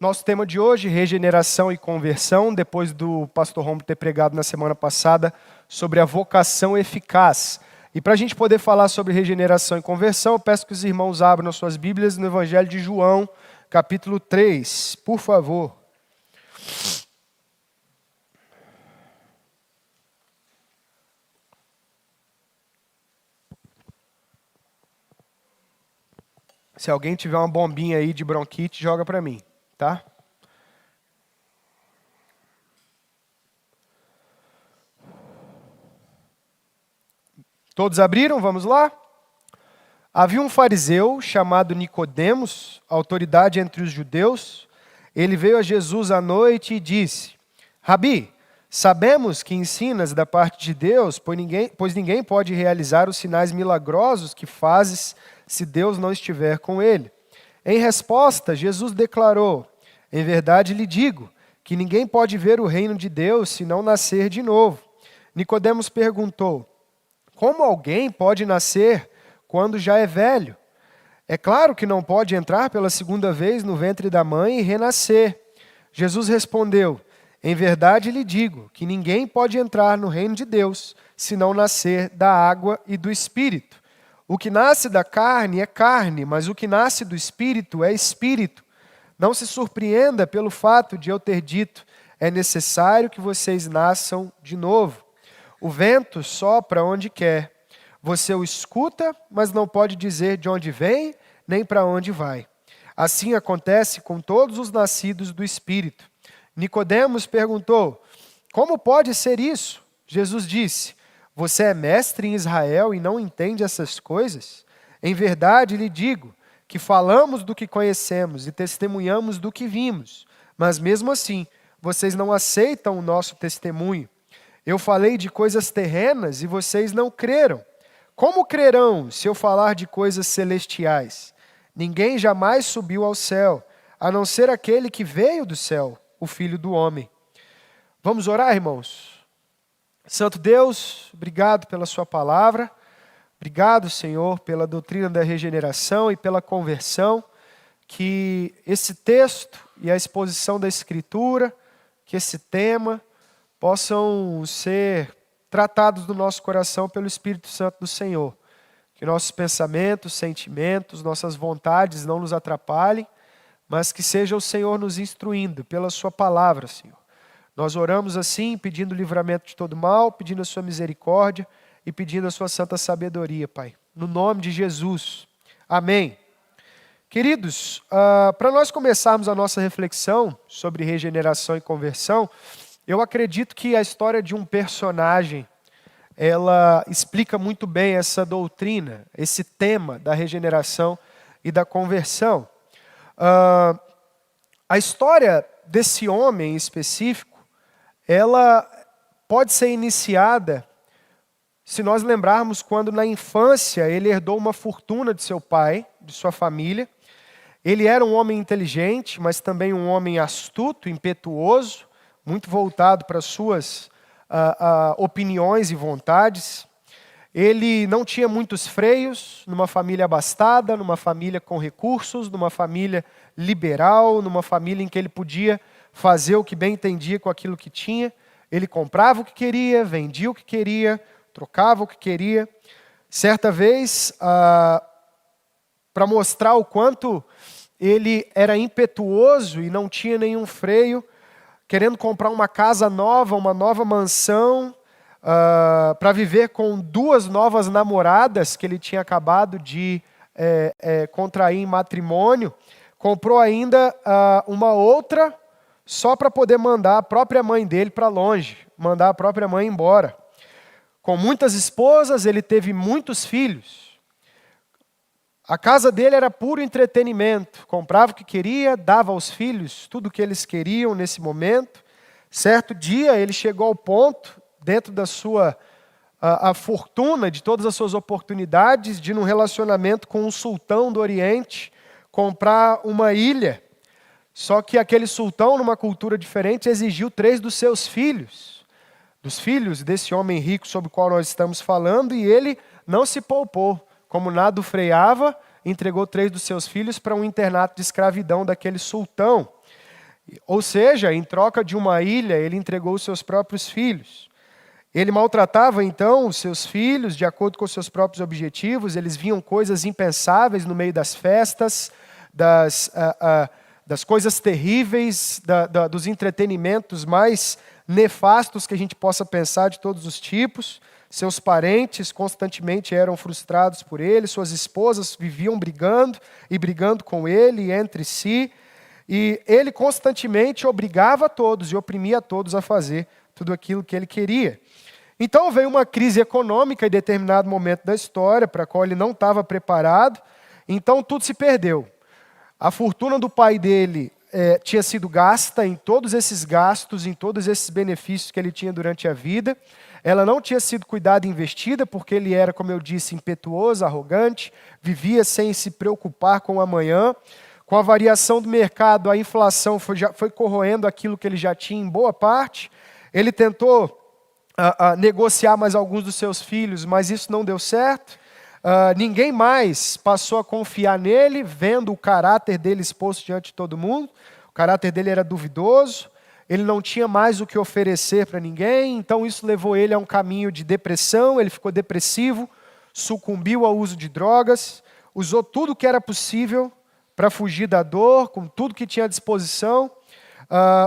Nosso tema de hoje, regeneração e conversão, depois do pastor Romo ter pregado na semana passada sobre a vocação eficaz. E para a gente poder falar sobre regeneração e conversão, eu peço que os irmãos abram as suas Bíblias no Evangelho de João, capítulo 3, por favor. Se alguém tiver uma bombinha aí de bronquite, joga para mim, tá? Todos abriram? Vamos lá? Havia um fariseu chamado Nicodemos, autoridade entre os judeus. Ele veio a Jesus à noite e disse: Rabi, sabemos que ensinas da parte de Deus, pois ninguém pode realizar os sinais milagrosos que fazes se Deus não estiver com ele. Em resposta, Jesus declarou: Em verdade lhe digo que ninguém pode ver o reino de Deus se não nascer de novo. Nicodemos perguntou: Como alguém pode nascer quando já é velho? É claro que não pode entrar pela segunda vez no ventre da mãe e renascer. Jesus respondeu: Em verdade lhe digo que ninguém pode entrar no reino de Deus se não nascer da água e do Espírito. O que nasce da carne é carne, mas o que nasce do Espírito é Espírito. Não se surpreenda pelo fato de eu ter dito: é necessário que vocês nasçam de novo. O vento sopra onde quer. Você o escuta, mas não pode dizer de onde vem, nem para onde vai. Assim acontece com todos os nascidos do Espírito. Nicodemos perguntou: Como pode ser isso? Jesus disse: Você é mestre em Israel e não entende essas coisas? Em verdade lhe digo que falamos do que conhecemos e testemunhamos do que vimos, mas mesmo assim vocês não aceitam o nosso testemunho. Eu falei de coisas terrenas e vocês não creram. Como crerão se eu falar de coisas celestiais? Ninguém jamais subiu ao céu, a não ser aquele que veio do céu, o Filho do Homem. Vamos orar, irmãos? Santo Deus, obrigado pela sua palavra. Obrigado, Senhor, pela doutrina da regeneração e pela conversão. Que esse texto e a exposição da Escritura, que esse tema possam ser tratados do nosso coração pelo Espírito Santo do Senhor. Que nossos pensamentos, sentimentos, nossas vontades não nos atrapalhem, mas que seja o Senhor nos instruindo pela sua palavra, Senhor. Nós oramos assim, pedindo o livramento de todo mal, pedindo a sua misericórdia e pedindo a sua santa sabedoria, Pai. No nome de Jesus. Amém. Queridos, para nós começarmos a nossa reflexão sobre regeneração e conversão, eu acredito que a história de um personagem, ela explica muito bem essa doutrina, esse tema da regeneração e da conversão. A história desse homem em específico, ela pode ser iniciada se nós lembrarmos quando na infância ele herdou uma fortuna de seu pai, de sua família. Ele era um homem inteligente, mas também um homem astuto, impetuoso, muito voltado para suas opiniões e vontades. Ele não tinha muitos freios, numa família abastada, numa família com recursos, numa família liberal, numa família em que ele podia fazer o que bem entendia com aquilo que tinha. Ele comprava o que queria, vendia o que queria, trocava o que queria. Certa vez, para mostrar o quanto ele era impetuoso e não tinha nenhum freio, querendo comprar uma casa nova, uma nova mansão, para viver com 2 novas namoradas que ele tinha acabado de contrair em matrimônio, comprou ainda uma outra só para poder mandar a própria mãe dele para longe, mandar a própria mãe embora. Com muitas esposas, ele teve muitos filhos. A casa dele era puro entretenimento. Comprava o que queria, dava aos filhos tudo o que eles queriam nesse momento. Certo dia, ele chegou ao ponto, dentro da sua a fortuna, de todas as suas oportunidades, de num relacionamento com um sultão do Oriente, comprar uma ilha. Só que aquele sultão, numa cultura diferente, exigiu 3 dos seus filhos. Dos filhos desse homem rico sobre o qual nós estamos falando, e ele não se poupou. Como nada o freava, entregou 3 dos seus filhos para um internato de escravidão daquele sultão. Ou seja, em troca de uma ilha, ele entregou os seus próprios filhos. Ele maltratava, então, os seus filhos de acordo com os seus próprios objetivos. Eles viam coisas impensáveis no meio das festas, das coisas terríveis, dos entretenimentos mais nefastos que a gente possa pensar de todos os tipos. Seus parentes constantemente eram frustrados por ele, suas esposas viviam brigando e brigando com ele entre si. E ele constantemente obrigava a todos e oprimia a todos a fazer tudo aquilo que ele queria. Então veio uma crise econômica em determinado momento da história, para a qual ele não estava preparado, então tudo se perdeu. A fortuna do pai dele tinha sido gasta em todos esses gastos, em todos esses benefícios que ele tinha durante a vida. Ela não tinha sido cuidada e investida, porque ele era, como eu disse, impetuoso, arrogante, vivia sem se preocupar com o amanhã. Com a variação do mercado, a inflação foi corroendo aquilo que ele já tinha em boa parte. Ele tentou negociar mais alguns dos seus filhos, mas isso não deu certo. Ninguém mais passou a confiar nele, vendo o caráter dele exposto diante de todo mundo. O caráter dele era duvidoso, ele não tinha mais o que oferecer para ninguém, então isso levou ele a um caminho de depressão. Ele ficou depressivo, sucumbiu ao uso de drogas, usou tudo o que era possível para fugir da dor, com tudo que tinha à disposição.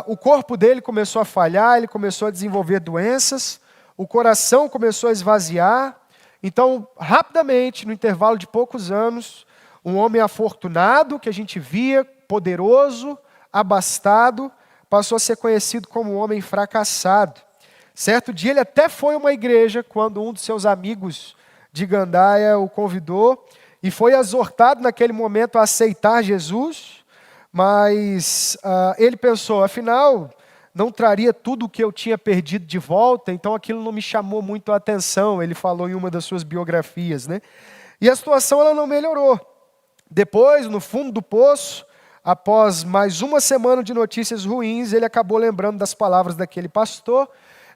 O corpo dele começou a falhar, ele começou a desenvolver doenças, o coração começou a esvaziar. Então, rapidamente, no intervalo de poucos anos, um homem afortunado, que a gente via, poderoso, abastado, passou a ser conhecido como um homem fracassado. Certo dia ele até foi a uma igreja, quando um dos seus amigos de Gandaia o convidou, e foi exortado naquele momento a aceitar Jesus. Mas ele pensou, afinal, não traria tudo o que eu tinha perdido de volta, então aquilo não me chamou muito a atenção, ele falou em uma das suas biografias, né? E a situação ela não melhorou. Depois, no fundo do poço, após mais uma semana de notícias ruins, ele acabou lembrando das palavras daquele pastor.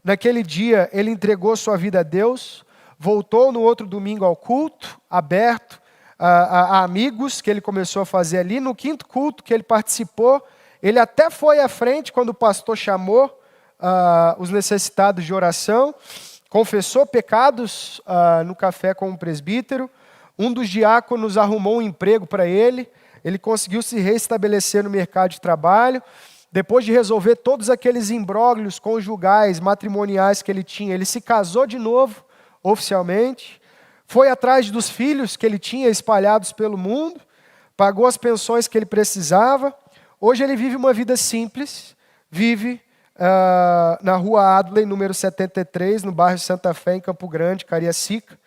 Naquele dia, ele entregou sua vida a Deus, voltou no outro domingo ao culto, aberto, a amigos que ele começou a fazer ali. No quinto culto que ele participou, ele até foi à frente quando o pastor chamou os necessitados de oração, confessou pecados no café com o presbítero. Um dos diáconos arrumou um emprego para ele, ele conseguiu se restabelecer no mercado de trabalho. Depois de resolver todos aqueles imbróglios conjugais, matrimoniais que ele tinha, ele se casou de novo, oficialmente. Foi atrás dos filhos que ele tinha espalhados pelo mundo, pagou as pensões que ele precisava. Hoje ele vive uma vida simples, vive na rua Adley, número 73, no bairro Santa Fé, em Campo Grande, Cariacica.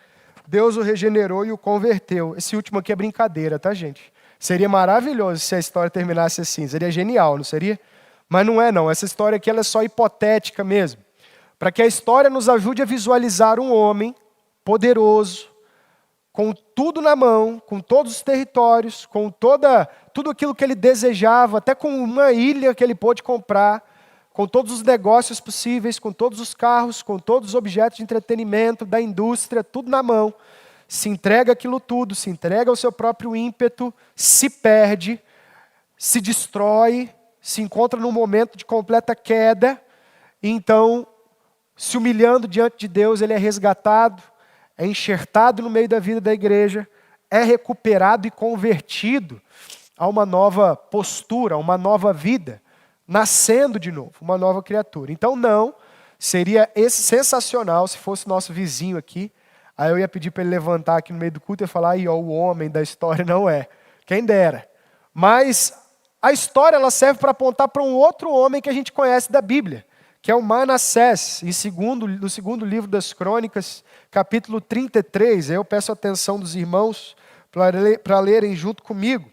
Deus o regenerou e o converteu. Esse último aqui é brincadeira, tá, gente? Seria maravilhoso se a história terminasse assim, seria genial, não seria? Mas não é não, essa história aqui ela é só hipotética mesmo. Para que a história nos ajude a visualizar um homem poderoso, com tudo na mão, com todos os territórios, com tudo aquilo que ele desejava, até com uma ilha que ele pôde comprar, com todos os negócios possíveis, com todos os carros, com todos os objetos de entretenimento, da indústria, tudo na mão. Se entrega aquilo tudo, se entrega ao seu próprio ímpeto, se perde, se destrói, se encontra num momento de completa queda, e então, se humilhando diante de Deus, ele é resgatado, é enxertado no meio da vida da igreja, é recuperado e convertido a uma nova postura, a uma nova vida, nascendo de novo, uma nova criatura. Então não, seria sensacional se fosse nosso vizinho aqui, aí eu ia pedir para ele levantar aqui no meio do culto e falar, aí ó, o homem da história não é, quem dera. Mas a história ela serve para apontar para um outro homem que a gente conhece da Bíblia, que é o Manassés, no segundo livro das Crônicas, capítulo 33. Eu peço a atenção dos irmãos para lerem junto comigo.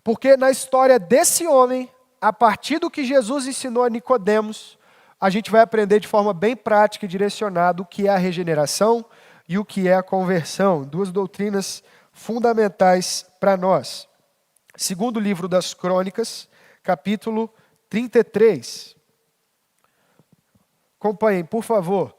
Porque na história desse homem, a partir do que Jesus ensinou a Nicodemos, a gente vai aprender de forma bem prática e direcionada o que é a regeneração e o que é a conversão. Duas doutrinas fundamentais para nós. Segundo livro das Crônicas, capítulo 33. Acompanhem, por favor.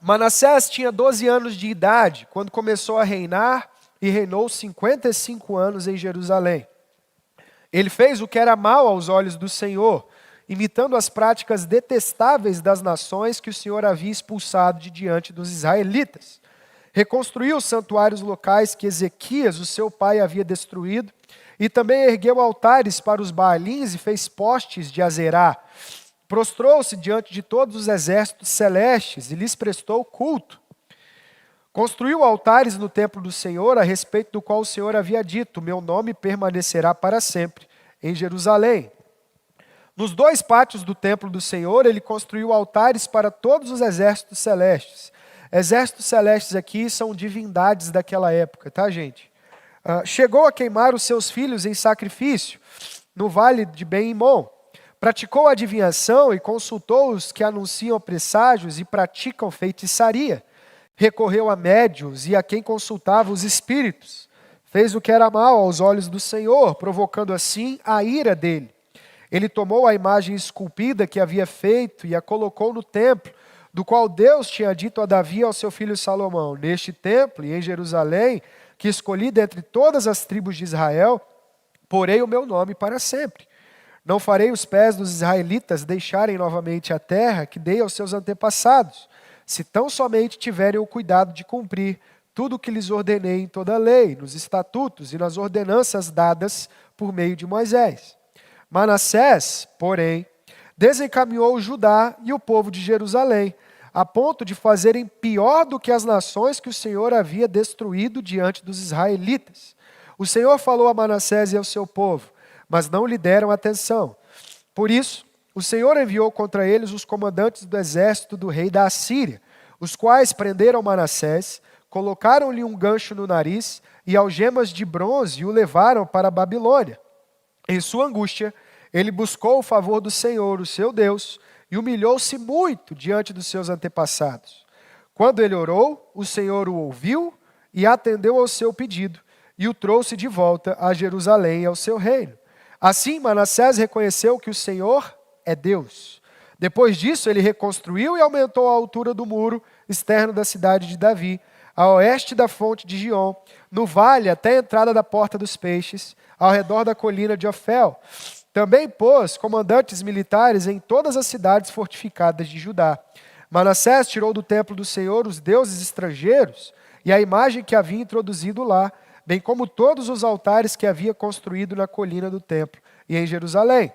Manassés tinha 12 anos de idade quando começou a reinar e reinou 55 anos em Jerusalém. Ele fez o que era mal aos olhos do Senhor, imitando as práticas detestáveis das nações que o Senhor havia expulsado de diante dos israelitas. Reconstruiu os santuários locais que Ezequias, o seu pai, havia destruído, e também ergueu altares para os Baalins e fez postes de Azerá. Prostrou-se diante de todos os exércitos celestes e lhes prestou culto. Construiu altares no templo do Senhor, a respeito do qual o Senhor havia dito: meu nome permanecerá para sempre em Jerusalém. Nos 2 pátios do templo do Senhor, ele construiu altares para todos os exércitos celestes. Exércitos celestes aqui são divindades daquela época, tá, gente? Chegou a queimar os seus filhos em sacrifício no vale de Ben-Himom. Praticou adivinhação e consultou os que anunciam presságios e praticam feitiçaria. Recorreu a médiuns e a quem consultava os espíritos. Fez o que era mal aos olhos do Senhor, provocando assim a ira dele. Ele tomou a imagem esculpida que havia feito e a colocou no templo, do qual Deus tinha dito a Davi e ao seu filho Salomão: neste templo e em Jerusalém, que escolhi dentre todas as tribos de Israel, porei o meu nome para sempre. Não farei os pés dos israelitas deixarem novamente a terra que dei aos seus antepassados, se tão somente tiverem o cuidado de cumprir tudo o que lhes ordenei em toda a lei, nos estatutos e nas ordenanças dadas por meio de Moisés. Manassés, porém, desencaminhou Judá e o povo de Jerusalém, a ponto de fazerem pior do que as nações que o Senhor havia destruído diante dos israelitas. O Senhor falou a Manassés e ao seu povo, mas não lhe deram atenção. Por isso, o Senhor enviou contra eles os comandantes do exército do rei da Assíria, os quais prenderam Manassés, colocaram-lhe um gancho no nariz e algemas de bronze e o levaram para a Babilônia. Em sua angústia, ele buscou o favor do Senhor, o seu Deus, e humilhou-se muito diante dos seus antepassados. Quando ele orou, o Senhor o ouviu e atendeu ao seu pedido, e o trouxe de volta a Jerusalém e ao seu reino. Assim, Manassés reconheceu que o Senhor é Deus. Depois disso, ele reconstruiu e aumentou a altura do muro externo da cidade de Davi, a oeste da fonte de Giom, no vale até a entrada da porta dos peixes, ao redor da colina de Ofel. Também pôs comandantes militares em todas as cidades fortificadas de Judá. Manassés tirou do templo do Senhor os deuses estrangeiros e a imagem que havia introduzido lá, bem como todos os altares que havia construído na colina do templo e em Jerusalém,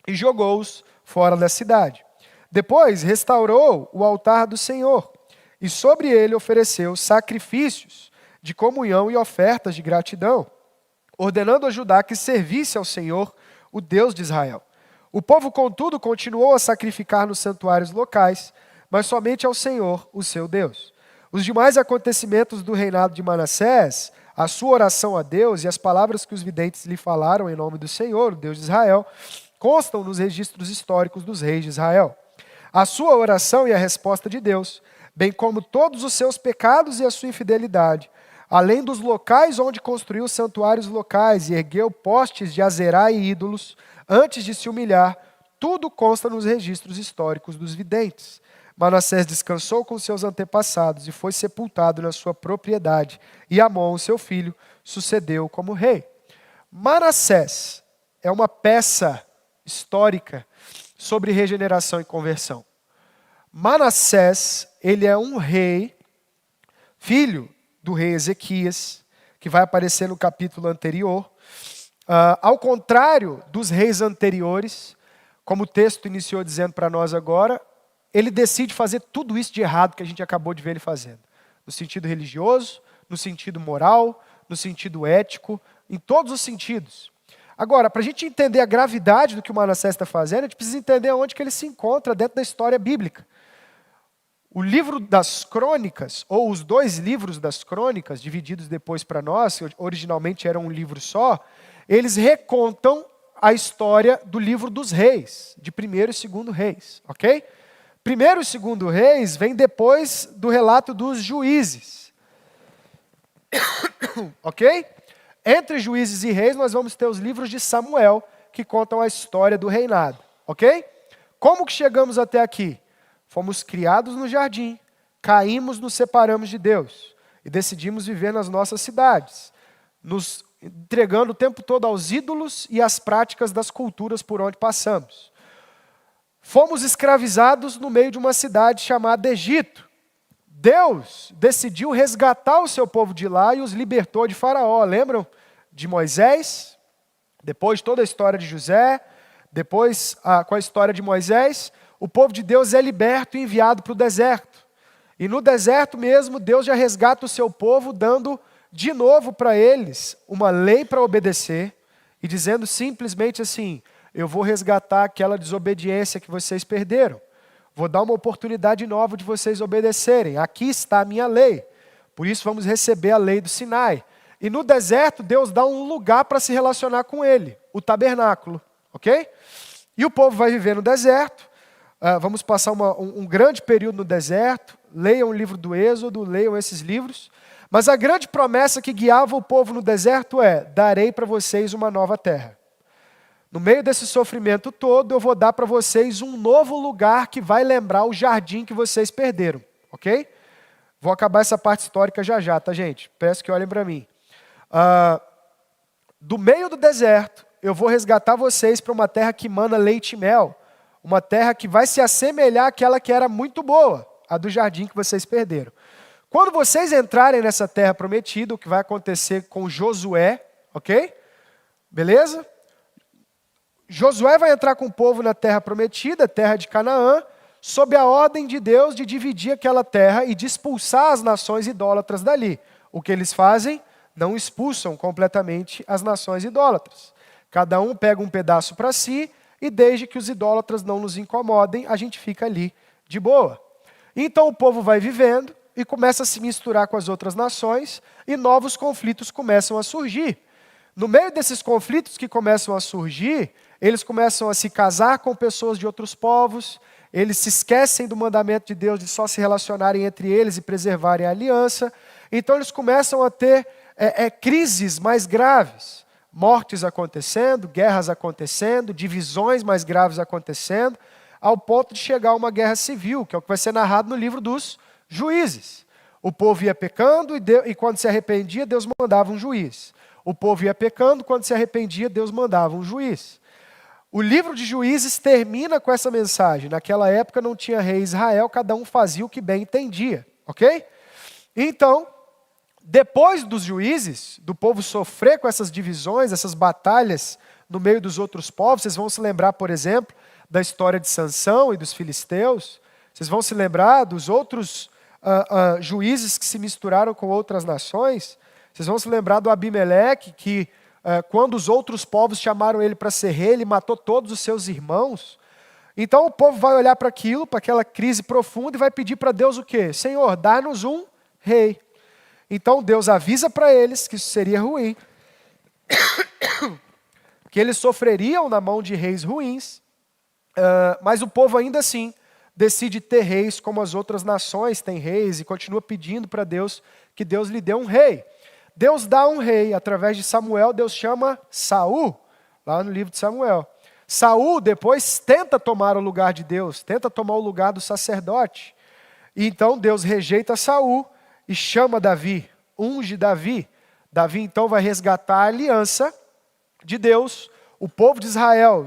e jogou-os fora da cidade. Depois restaurou o altar do Senhor, e sobre ele ofereceu sacrifícios de comunhão e ofertas de gratidão, ordenando a Judá que servisse ao Senhor, o Deus de Israel. O povo, contudo, continuou a sacrificar nos santuários locais, mas somente ao Senhor, o seu Deus. Os demais acontecimentos do reinado de Manassés, a sua oração a Deus e as palavras que os videntes lhe falaram em nome do Senhor, o Deus de Israel, constam nos registros históricos dos reis de Israel. A sua oração e a resposta de Deus, bem como todos os seus pecados e a sua infidelidade, além dos locais onde construiu santuários locais e ergueu postes de Azerá e ídolos, antes de se humilhar, tudo consta nos registros históricos dos videntes. Manassés descansou com seus antepassados e foi sepultado na sua propriedade, e Amon, seu filho, sucedeu como rei. Manassés é uma peça histórica sobre regeneração e conversão. Manassés, ele é um rei, filho do rei Ezequias, que vai aparecer no capítulo anterior. Ao contrário dos reis anteriores, como o texto iniciou dizendo para nós agora, ele decide fazer tudo isso de errado que a gente acabou de ver ele fazendo. No sentido religioso, no sentido moral, no sentido ético, em todos os sentidos. Agora, para a gente entender a gravidade do que o Manassés está fazendo, a gente precisa entender onde que ele se encontra dentro da história bíblica. O livro das crônicas, ou os 2 livros das crônicas, divididos depois para nós, originalmente era um livro só, eles recontam a história do livro dos reis, de 1º e 2º reis, ok? 1º e 2º reis vem depois do relato dos juízes, ok? Entre juízes e reis nós vamos ter os livros de Samuel, que contam a história do reinado, ok? Como que chegamos até aqui? Fomos criados no jardim, caímos, nos separamos de Deus. e decidimos viver nas nossas cidades, nos entregando o tempo todo aos ídolos e às práticas das culturas por onde passamos. Fomos escravizados no meio de uma cidade chamada Egito. Deus decidiu resgatar o seu povo de lá e os libertou de Faraó. Lembram de Moisés? Depois de toda a história de José, depois com a história de Moisés, o povo de Deus é liberto e enviado para o deserto. E no deserto mesmo, Deus já resgata o seu povo, dando de novo para eles uma lei para obedecer e dizendo simplesmente assim: eu vou resgatar aquela desobediência que vocês perderam. Vou dar uma oportunidade nova de vocês obedecerem. Aqui está a minha lei. Por isso vamos receber a lei do Sinai. E no deserto, Deus dá um lugar para se relacionar com ele, o tabernáculo, ok? E o povo vai viver no deserto. Vamos passar um grande período no deserto. Leiam o livro do Êxodo, leiam esses livros. Mas a grande promessa que guiava o povo no deserto é: darei para vocês uma nova terra. No meio desse sofrimento todo, eu vou dar para vocês um novo lugar que vai lembrar o jardim que vocês perderam, ok? Vou acabar essa parte histórica já, tá, gente? Peço que olhem para mim. Do meio do deserto, eu vou resgatar vocês para uma terra que mana leite e mel. Uma terra que vai se assemelhar àquela que era muito boa, a do jardim que vocês perderam. Quando vocês entrarem nessa terra prometida, o que vai acontecer com Josué, ok? Beleza? Josué vai entrar com o povo na terra prometida, terra de Canaã, sob a ordem de Deus de dividir aquela terra e de expulsar as nações idólatras dali. O que eles fazem? Não expulsam completamente as nações idólatras. Cada um pega um pedaço para si e desde que os idólatras não nos incomodem, a gente fica ali de boa. Então o povo vai vivendo e começa a se misturar com as outras nações e novos conflitos começam a surgir. No meio desses conflitos que começam a surgir, eles começam a se casar com pessoas de outros povos, eles se esquecem do mandamento de Deus de só se relacionarem entre eles e preservarem a aliança. Então eles começam a ter crises mais graves, mortes acontecendo, guerras acontecendo, divisões mais graves acontecendo, ao ponto de chegar a uma guerra civil, que é o que vai ser narrado no livro dos Juízes. O povo ia pecando e quando se arrependia, Deus mandava um juiz. O povo ia pecando, quando se arrependia, Deus mandava um juiz. O livro de Juízes termina com essa mensagem. Naquela época não tinha rei Israel, cada um fazia o que bem entendia, ok? Então, depois dos juízes, do povo sofrer com essas divisões, essas batalhas no meio dos outros povos, vocês vão se lembrar, por exemplo, da história de Sansão e dos filisteus, vocês vão se lembrar dos outros juízes que se misturaram com outras nações, vocês vão se lembrar do Abimeleque, que quando os outros povos chamaram ele para ser rei, ele matou todos os seus irmãos. Então o povo vai olhar para aquilo, para aquela crise profunda e vai pedir para Deus o quê? Senhor, dá-nos um rei. Então Deus avisa para eles que isso seria ruim, que eles sofreriam na mão de reis ruins, mas o povo ainda assim decide ter reis como as outras nações têm reis e continua pedindo para Deus que Deus lhe dê um rei. Deus dá um rei, através de Samuel, Deus chama Saul, lá no livro de Samuel. Saul depois tenta tomar o lugar de Deus, tenta tomar o lugar do sacerdote. E então Deus rejeita Saul e chama Davi, unge Davi. Davi então vai resgatar a aliança de Deus. O povo de Israel,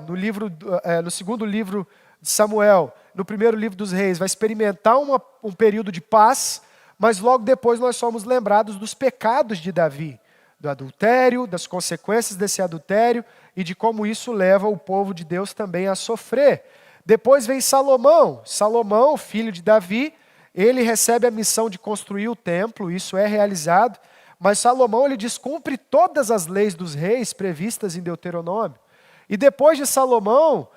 no segundo livro de Samuel, no primeiro livro dos reis, vai experimentar um período de paz, mas logo depois nós somos lembrados dos pecados de Davi, do adultério, das consequências desse adultério e de como isso leva o povo de Deus também a sofrer. Depois vem Salomão. Salomão, filho de Davi, ele recebe a missão de construir o templo, isso é realizado, mas Salomão ele descumpre todas as leis dos reis previstas em Deuteronômio. E depois de Salomão,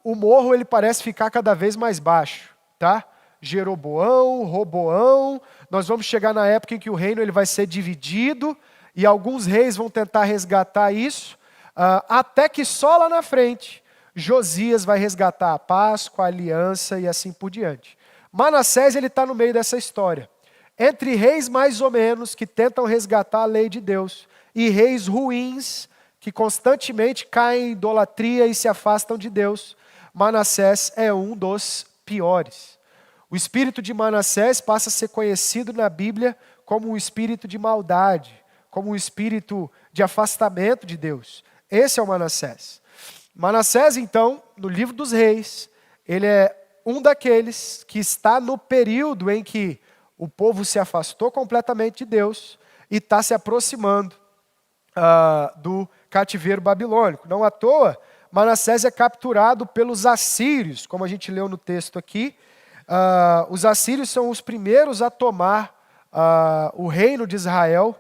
o morro ele parece ficar cada vez mais baixo, tá? Jeroboão, Roboão, nós vamos chegar na época em que o reino ele vai ser dividido e alguns reis vão tentar resgatar isso, até que só lá na frente Josias vai resgatar a Páscoa, a aliança e assim por diante. Manassés ele está no meio dessa história, entre reis mais ou menos que tentam resgatar a lei de Deus e reis ruins que constantemente caem em idolatria e se afastam de Deus. Manassés é um dos piores. O espírito de Manassés passa a ser conhecido na Bíblia como um espírito de maldade, como um espírito de afastamento de Deus. Esse é o Manassés. Manassés, então, no livro dos reis, ele é um daqueles que está no período em que o povo se afastou completamente de Deus e está se aproximando do cativeiro babilônico. Não à toa, Manassés é capturado pelos assírios, como a gente leu no texto aqui. Os assírios são os primeiros a tomar o reino de Israel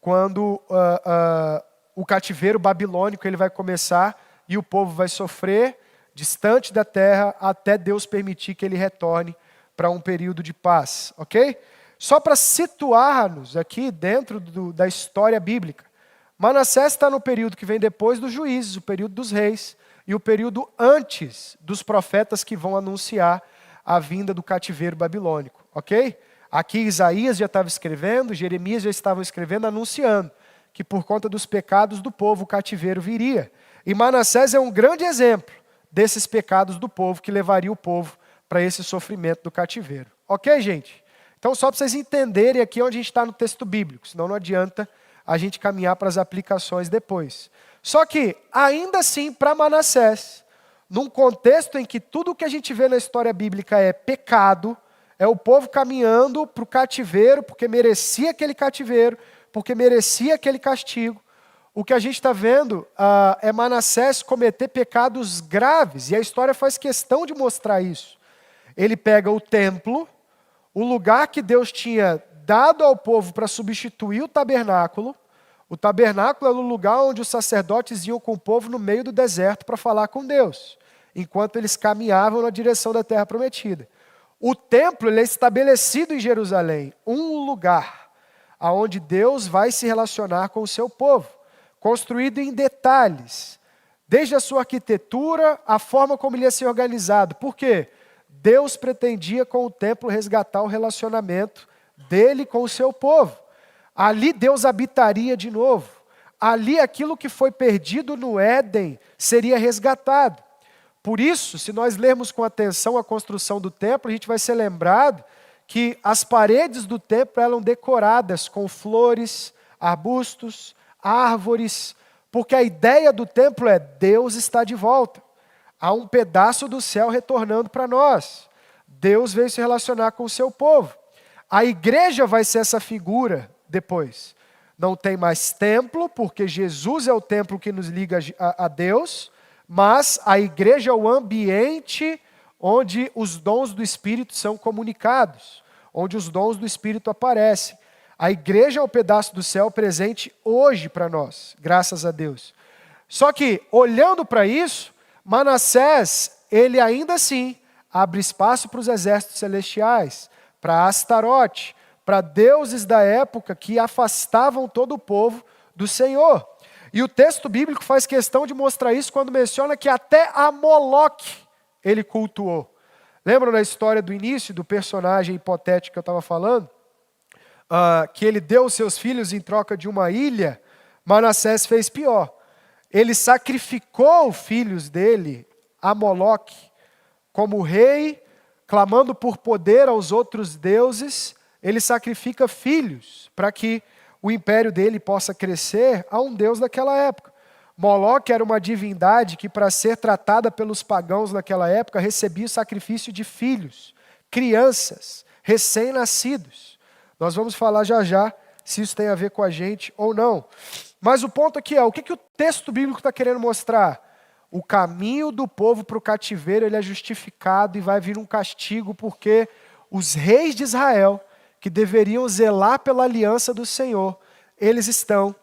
quando o cativeiro babilônico ele vai começar e o povo vai sofrer distante da terra até Deus permitir que ele retorne para um período de paz, ok? Só para situar-nos aqui dentro da história bíblica, Manassés está no período que vem depois dos juízes, o período dos reis, e o período antes dos profetas que vão anunciar a vinda do cativeiro babilônico, ok? Aqui Isaías já estava escrevendo, Jeremias já estava escrevendo, anunciando que por conta dos pecados do povo o cativeiro viria. E Manassés é um grande exemplo desses pecados do povo que levaria o povo para esse sofrimento do cativeiro. Ok, gente? Então só para vocês entenderem aqui onde a gente está no texto bíblico, senão não adianta a gente caminhar para as aplicações depois. Só que, ainda assim, para Manassés, num contexto em que tudo o que a gente vê na história bíblica é pecado, é o povo caminhando para o cativeiro, porque merecia aquele cativeiro, porque merecia aquele castigo, o que a gente está vendo é Manassés cometer pecados graves, e a história faz questão de mostrar isso. Ele pega o templo, o lugar que Deus tinha dado ao povo para substituir o tabernáculo era o lugar onde os sacerdotes iam com o povo no meio do deserto para falar com Deus, enquanto eles caminhavam na direção da terra prometida. O templo ele é estabelecido em Jerusalém, um lugar onde Deus vai se relacionar com o seu povo, construído em detalhes, desde a sua arquitetura, a forma como ele ia ser organizado. Por quê? Deus pretendia com o templo resgatar o relacionamento dele com o seu povo. Ali Deus habitaria de novo. Ali aquilo que foi perdido no Éden seria resgatado. Por isso, se nós lermos com atenção a construção do templo, a gente vai ser lembrado que as paredes do templo eram decoradas com flores, arbustos, árvores, porque a ideia do templo é Deus está de volta. Há um pedaço do céu retornando para nós. Deus veio se relacionar com o seu povo. A igreja vai ser essa figura depois. Não tem mais templo, porque Jesus é o templo que nos liga a Deus, mas a igreja é o ambiente onde os dons do Espírito são comunicados, onde os dons do Espírito aparecem. A igreja é o pedaço do céu presente hoje para nós, graças a Deus. Só que, olhando para isso, Manassés, ele ainda assim abre espaço para os exércitos celestiais, para Astarote, para deuses da época que afastavam todo o povo do Senhor. E o texto bíblico faz questão de mostrar isso quando menciona que até a Moloque ele cultuou. Lembram da história do início, do personagem hipotético que eu estava falando? Que ele deu os seus filhos em troca de uma ilha. Manassés fez pior. Ele sacrificou os filhos dele a Moloque como rei, clamando por poder aos outros deuses. Ele sacrifica filhos para que o império dele possa crescer a um deus daquela época. Moloque era uma divindade que, para ser tratada pelos pagãos naquela época, recebia o sacrifício de filhos, crianças, recém-nascidos. Nós vamos falar já já se isso tem a ver com a gente ou não. Mas o ponto aqui é, o que o texto bíblico está querendo mostrar? O caminho do povo para o cativeiro ele é justificado e vai vir um castigo porque os reis de Israel, que deveriam zelar pela aliança do Senhor, eles estão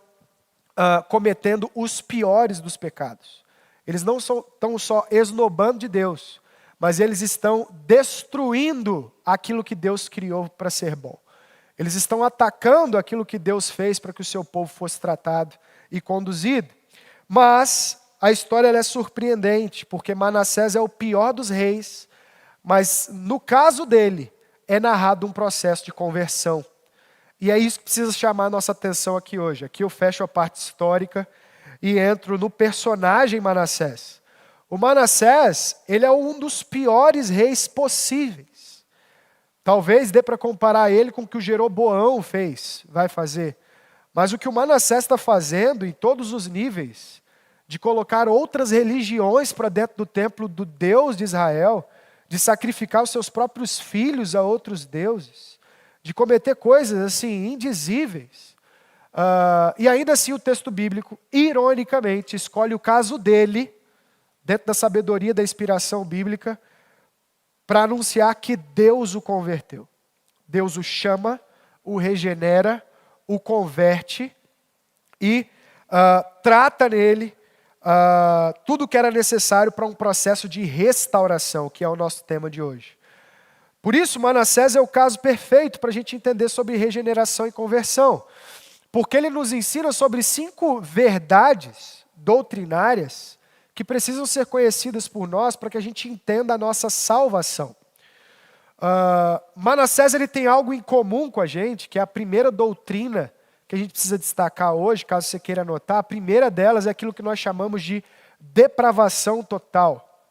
cometendo os piores dos pecados. Eles não estão só esnobando de Deus, mas eles estão destruindo aquilo que Deus criou para ser bom. Eles estão atacando aquilo que Deus fez para que o seu povo fosse tratado e conduzido. Mas a história ela é surpreendente, porque Manassés é o pior dos reis, mas no caso dele, é narrado um processo de conversão. E é isso que precisa chamar a nossa atenção aqui hoje. Aqui eu fecho a parte histórica e entro no personagem Manassés. O Manassés, ele é um dos piores reis possíveis. Talvez dê para comparar ele com o que o Jeroboão vai fazer. Mas o que o Manassés está fazendo em todos os níveis, de colocar outras religiões para dentro do templo do Deus de Israel, de sacrificar os seus próprios filhos a outros deuses, de cometer coisas assim indizíveis. E ainda assim o texto bíblico, ironicamente, escolhe o caso dele, dentro da sabedoria da inspiração bíblica, para anunciar que Deus o converteu. Deus o chama, o regenera, o converte e trata nele tudo o que era necessário para um processo de restauração, que é o nosso tema de hoje. Por isso, Manassés é o caso perfeito para a gente entender sobre regeneração e conversão, porque ele nos ensina sobre 5 verdades doutrinárias que precisam ser conhecidas por nós para que a gente entenda a nossa salvação. Manassés ele tem algo em comum com a gente, que é a primeira doutrina que a gente precisa destacar hoje, caso você queira anotar. A primeira delas é aquilo que nós chamamos de depravação total.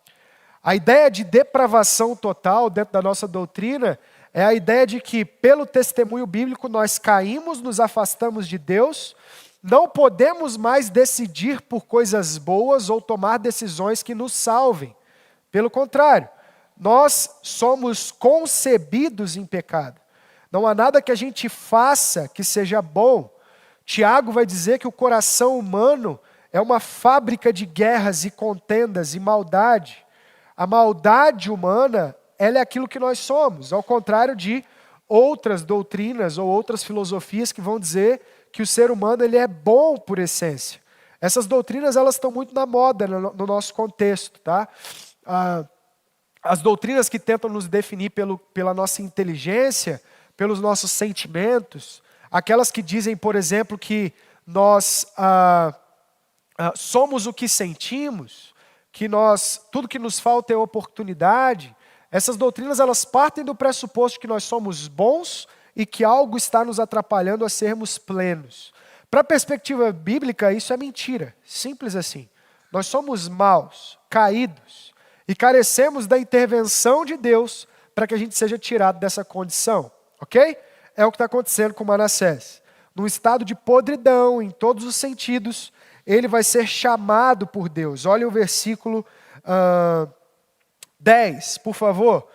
A ideia de depravação total dentro da nossa doutrina é a ideia de que, pelo testemunho bíblico, nós caímos, nos afastamos de Deus, não podemos mais decidir por coisas boas ou tomar decisões que nos salvem. Pelo contrário, nós somos concebidos em pecado. Não há nada que a gente faça que seja bom. Tiago vai dizer que o coração humano é uma fábrica de guerras e contendas e maldade. A maldade humana, ela é aquilo que nós somos, ao contrário de outras doutrinas ou outras filosofias que vão dizer que o ser humano ele é bom por essência. Essas doutrinas elas estão muito na moda no nosso contexto, tá? As doutrinas que tentam nos definir pela nossa inteligência, pelos nossos sentimentos, aquelas que dizem, por exemplo, que nós somos o que sentimos, que tudo que nos falta é oportunidade. Essas doutrinas elas partem do pressuposto que nós somos bons e que algo está nos atrapalhando a sermos plenos. Para a perspectiva bíblica, isso é mentira, simples assim. Nós somos maus, caídos, e carecemos da intervenção de Deus para que a gente seja tirado dessa condição. Ok? É o que está acontecendo com Manassés. Num estado de podridão, em todos os sentidos, ele vai ser chamado por Deus. Olha o versículo 10, por favor.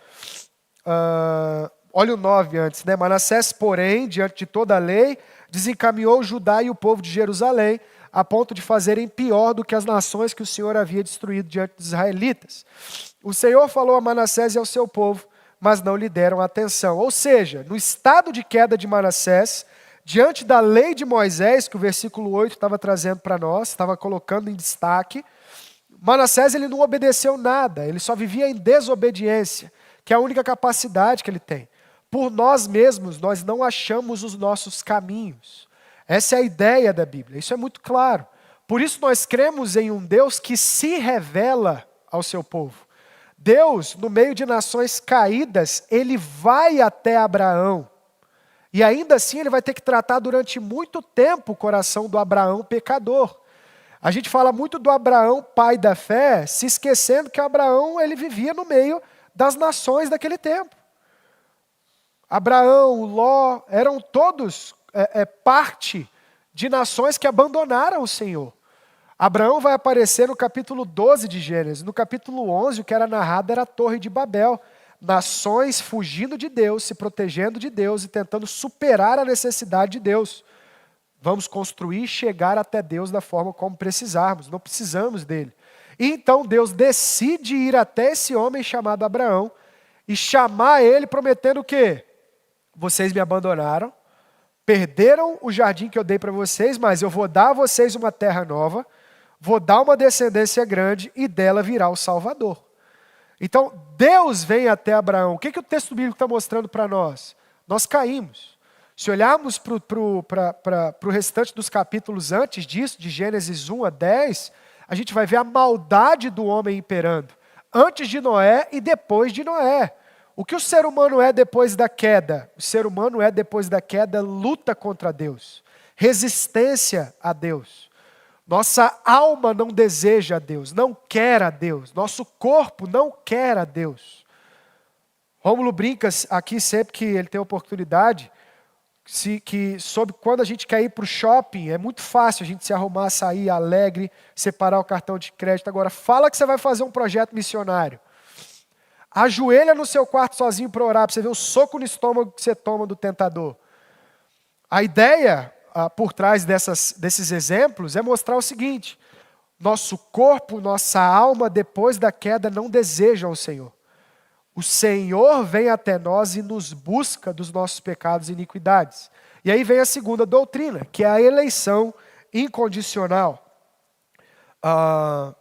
Olha o 9 antes, né? Manassés, porém, diante de toda a lei, desencaminhou Judá e o povo de Jerusalém, a ponto de fazerem pior do que as nações que o Senhor havia destruído diante dos israelitas. O Senhor falou a Manassés e ao seu povo, mas não lhe deram atenção. Ou seja, no estado de queda de Manassés, diante da lei de Moisés, que o versículo 8 estava trazendo para nós, estava colocando em destaque, Manassés ele não obedeceu nada, ele só vivia em desobediência, que é a única capacidade que ele tem. Por nós mesmos, nós não achamos os nossos caminhos. Essa é a ideia da Bíblia, isso é muito claro. Por isso nós cremos em um Deus que se revela ao seu povo. Deus, no meio de nações caídas, ele vai até Abraão. E ainda assim ele vai ter que tratar durante muito tempo o coração do Abraão pecador. A gente fala muito do Abraão, pai da fé, se esquecendo que Abraão ele vivia no meio das nações daquele tempo. Abraão, Ló, eram todos parte de nações que abandonaram o Senhor. Abraão vai aparecer no capítulo 12 de Gênesis. No capítulo 11, o que era narrado era a Torre de Babel. Nações fugindo de Deus, se protegendo de Deus e tentando superar a necessidade de Deus. Vamos construir e chegar até Deus da forma como precisarmos. Não precisamos dele. E então Deus decide ir até esse homem chamado Abraão e chamar ele prometendo o quê? Vocês me abandonaram, perderam o jardim que eu dei para vocês, mas eu vou dar a vocês uma terra nova, vou dar uma descendência grande e dela virá o Salvador. Então, Deus vem até Abraão. O que o texto bíblico está mostrando para nós? Nós caímos. Se olharmos para o restante dos capítulos antes disso, de Gênesis 1 a 10, a gente vai ver a maldade do homem imperando. Antes de Noé e depois de Noé. O que o ser humano é depois da queda? O ser humano é depois da queda luta contra Deus. Resistência a Deus. Nossa alma não deseja a Deus, não quer a Deus. Nosso corpo não quer a Deus. Rômulo brinca aqui sempre que ele tem oportunidade, sobre quando a gente quer ir para o shopping, é muito fácil a gente se arrumar, sair alegre, separar o cartão de crédito. Agora, fala que você vai fazer um projeto missionário. Ajoelha no seu quarto sozinho para orar, para você ver o soco no estômago que você toma do tentador. A ideia por trás desses exemplos é mostrar o seguinte: nosso corpo, nossa alma, depois da queda, não desejam o Senhor. O Senhor vem até nós e nos busca dos nossos pecados e iniquidades. E aí vem a segunda doutrina, que é a eleição incondicional. A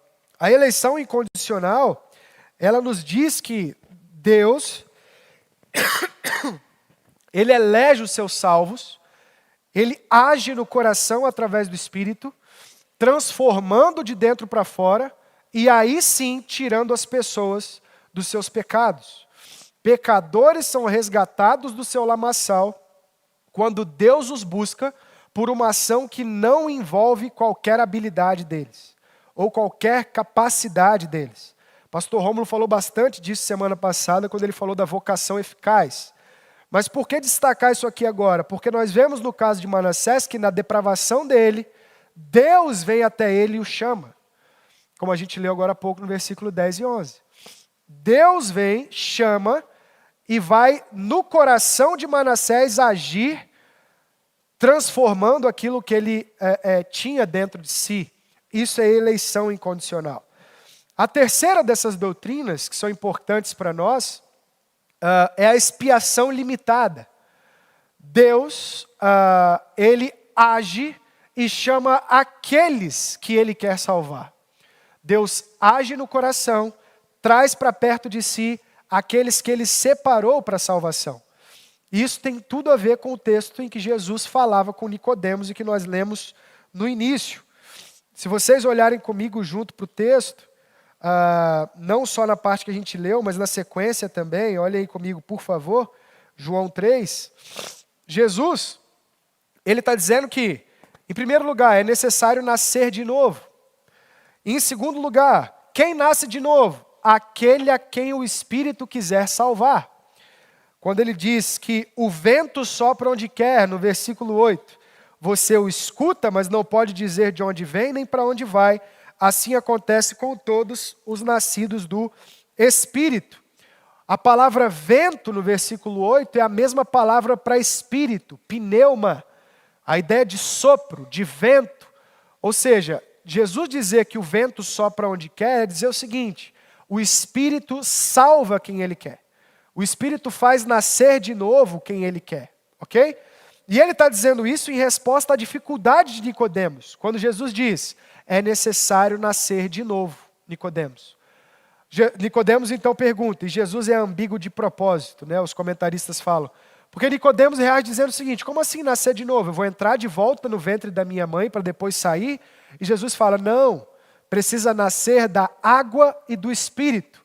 eleição incondicional, ela nos diz que Deus, Ele elege os seus salvos, Ele age no coração através do Espírito, transformando de dentro para fora, e aí sim tirando as pessoas dos seus pecados. Pecadores são resgatados do seu lamaçal quando Deus os busca por uma ação que não envolve qualquer habilidade deles, ou qualquer capacidade deles. Pastor Rômulo falou bastante disso semana passada, quando ele falou da vocação eficaz. Mas por que destacar isso aqui agora? Porque nós vemos no caso de Manassés que na depravação dele, Deus vem até ele e o chama. Como a gente leu agora há pouco no versículo 10 e 11. Deus vem, chama e vai no coração de Manassés agir, transformando aquilo que ele tinha dentro de si. Isso é eleição incondicional. A terceira dessas doutrinas, que são importantes para nós, é a expiação limitada. Deus, ele age e chama aqueles que ele quer salvar. Deus age no coração, traz para perto de si aqueles que ele separou para a salvação. Isso tem tudo a ver com o texto em que Jesus falava com Nicodemos e que nós lemos no início. Se vocês olharem comigo junto para o texto, não só na parte que a gente leu, mas na sequência também, olha aí comigo, por favor, João 3. Jesus, ele está dizendo que, em primeiro lugar, é necessário nascer de novo. E, em segundo lugar, quem nasce de novo? Aquele a quem o Espírito quiser salvar. Quando ele diz que o vento sopra onde quer, no versículo 8, você o escuta, mas não pode dizer de onde vem nem para onde vai. Assim acontece com todos os nascidos do Espírito. A palavra vento, no versículo 8, é a mesma palavra para espírito, pneuma. A ideia de sopro, de vento. Ou seja, Jesus dizer que o vento sopra onde quer é dizer o seguinte: o Espírito salva quem Ele quer. O Espírito faz nascer de novo quem Ele quer. Ok? E Ele está dizendo isso em resposta à dificuldade de Nicodemos. Quando Jesus diz, é necessário nascer de novo, Nicodemos. Nicodemos então pergunta, e Jesus é ambíguo de propósito, né? Os comentaristas falam. Porque Nicodemos reage dizendo o seguinte: como assim nascer de novo? Eu vou entrar de volta no ventre da minha mãe para depois sair? E Jesus fala, não, precisa nascer da água e do Espírito.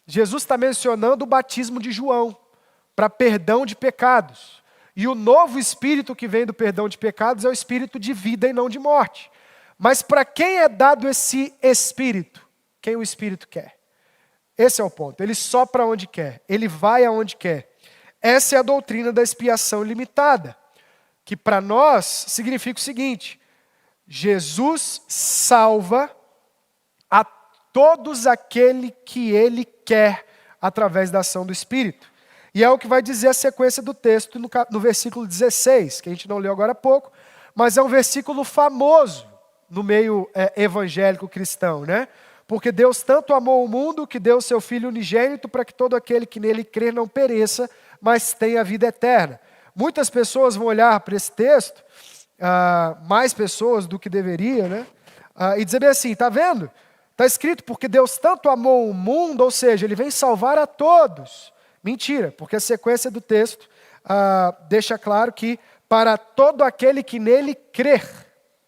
Jesus está mencionando o batismo de João, para perdão de pecados. E o novo Espírito que vem do perdão de pecados é o Espírito de vida e não de morte. Mas para quem é dado esse Espírito? Quem o Espírito quer. Esse é o ponto. Ele sopra onde quer, ele vai aonde quer. Essa é a doutrina da expiação limitada, que para nós significa o seguinte: Jesus salva a todos aquele que Ele quer através da ação do Espírito. E é o que vai dizer a sequência do texto no versículo 16, que a gente não leu agora há pouco, mas é um versículo famoso no meio evangélico cristão, né? Porque Deus tanto amou o mundo que deu o seu Filho unigênito para que todo aquele que nele crer não pereça, mas tenha a vida eterna. Muitas pessoas vão olhar para esse texto, mais pessoas do que deveria, né? E dizer bem assim, está vendo? Está escrito, porque Deus tanto amou o mundo, ou seja, Ele vem salvar a todos. Mentira, porque a sequência do texto deixa claro que para todo aquele que nele crer.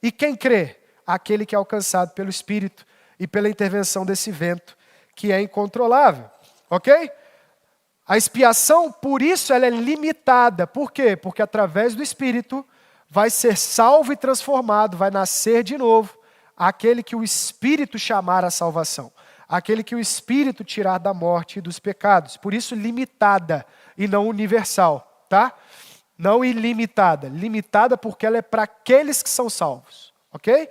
E quem crer? Aquele que é alcançado pelo Espírito e pela intervenção desse vento que é incontrolável. Ok? A expiação, por isso, ela é limitada. Por quê? Porque através do Espírito vai ser salvo e transformado, vai nascer de novo aquele que o Espírito chamar à salvação. aquele que o Espírito tirar da morte e dos pecados. Por isso, limitada e não universal, tá? Não ilimitada. Limitada porque ela é para aqueles que são salvos, ok?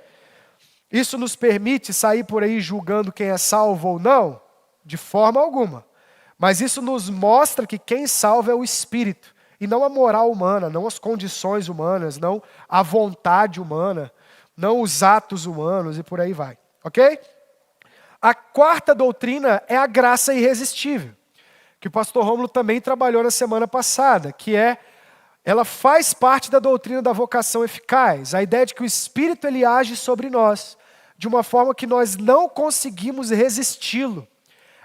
Isso nos permite sair por aí julgando quem é salvo ou não? De forma alguma. Mas isso nos mostra que quem salva é o Espírito, e não a moral humana, não as condições humanas, não a vontade humana, não os atos humanos e por aí vai, ok? A quarta doutrina é a graça irresistível, que o pastor Rômulo também trabalhou na semana passada, que ela faz parte da doutrina da vocação eficaz, a ideia de que o Espírito ele age sobre nós, de uma forma que nós não conseguimos resisti-lo.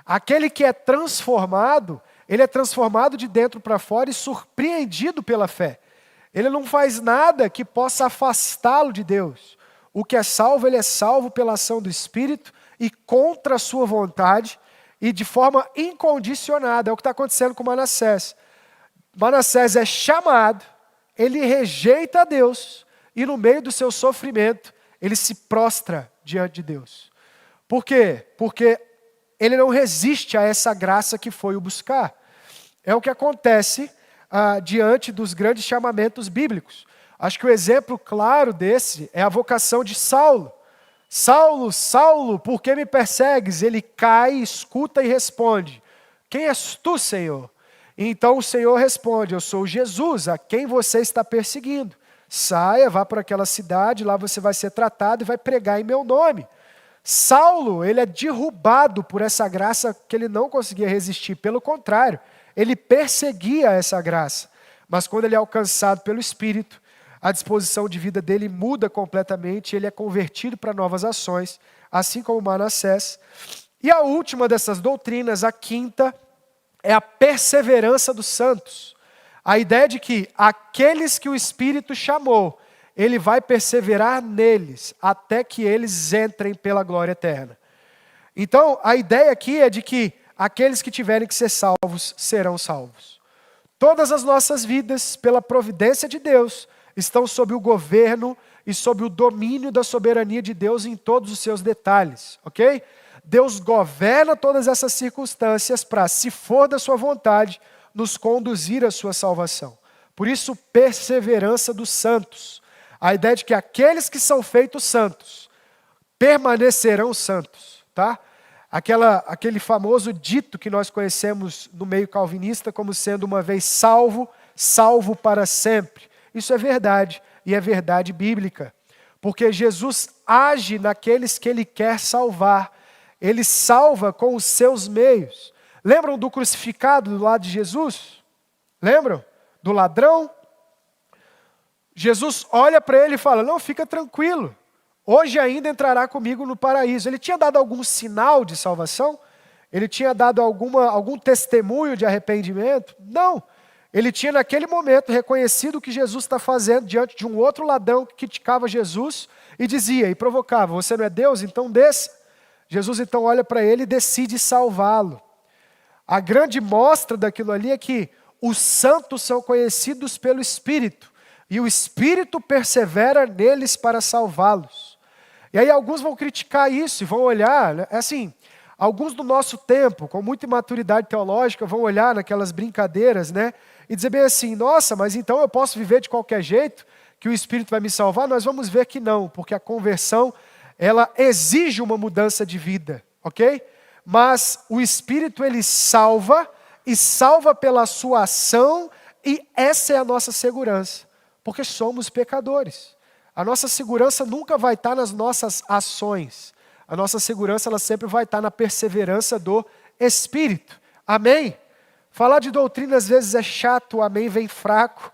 Aquele que é transformado, ele é transformado de dentro para fora e surpreendido pela fé. Ele não faz nada que possa afastá-lo de Deus. O que é salvo, ele é salvo pela ação do Espírito e contra a sua vontade e de forma incondicionada. É o que está acontecendo com Manassés. Manassés é chamado, ele rejeita a Deus e no meio do seu sofrimento, ele se prostra diante de Deus. Por quê? Porque ele não resiste a essa graça que foi o buscar. É o que acontece diante dos grandes chamamentos bíblicos. Acho que o exemplo claro desse é a vocação de Saulo. Saulo, Saulo, por que me persegues? Ele cai, escuta e responde: quem és tu, Senhor? E então o Senhor responde: eu sou Jesus, a quem você está perseguindo. Saia, vá para aquela cidade, lá você vai ser tratado e vai pregar em meu nome. Saulo, ele é derrubado por essa graça que ele não conseguia resistir. Pelo contrário, ele perseguia essa graça. Mas quando ele é alcançado pelo Espírito, a disposição de vida dele muda completamente, ele é convertido para novas ações, assim como Manassés. E a última dessas doutrinas, a quinta, é a perseverança dos santos. A ideia de que aqueles que o Espírito chamou, ele vai perseverar neles até que eles entrem pela glória eterna. Então, a ideia aqui é de que aqueles que tiverem que ser salvos, serão salvos. Todas as nossas vidas, pela providência de Deus, estão sob o governo e sob o domínio da soberania de Deus em todos os seus detalhes, ok? Deus governa todas essas circunstâncias para, se for da sua vontade, nos conduzir à sua salvação. Por isso, perseverança dos santos. A ideia de que aqueles que são feitos santos permanecerão santos, tá? Aquele famoso dito que nós conhecemos no meio calvinista como sendo uma vez salvo, salvo para sempre. Isso é verdade, e é verdade bíblica. Porque Jesus age naqueles que Ele quer salvar. Ele salva com os seus meios. Lembram do crucificado do lado de Jesus? Lembram? Do ladrão? Jesus olha para ele e fala: não, fica tranquilo, hoje ainda entrará comigo no paraíso. Ele tinha dado algum sinal de salvação? Ele tinha dado algum testemunho de arrependimento? Não. Ele tinha naquele momento reconhecido o que Jesus está fazendo diante de um outro ladrão que criticava Jesus e dizia e provocava: você não é Deus? Então desça. Jesus então olha para ele e decide salvá-lo. A grande mostra daquilo ali é que os santos são conhecidos pelo Espírito. E o Espírito persevera neles para salvá-los. E aí alguns vão criticar isso e vão olhar, né? Assim, alguns do nosso tempo, com muita imaturidade teológica, vão olhar naquelas brincadeiras, né? E dizer bem assim: nossa, mas então eu posso viver de qualquer jeito, que o Espírito vai me salvar? Nós vamos ver que não, porque a conversão, ela exige uma mudança de vida, ok? Mas o Espírito, ele salva, e salva pela sua ação, e essa é a nossa segurança. Porque somos pecadores. A nossa segurança nunca vai estar nas nossas ações. A nossa segurança ela sempre vai estar na perseverança do Espírito. Amém? Falar de doutrina às vezes é chato, o amém vem fraco,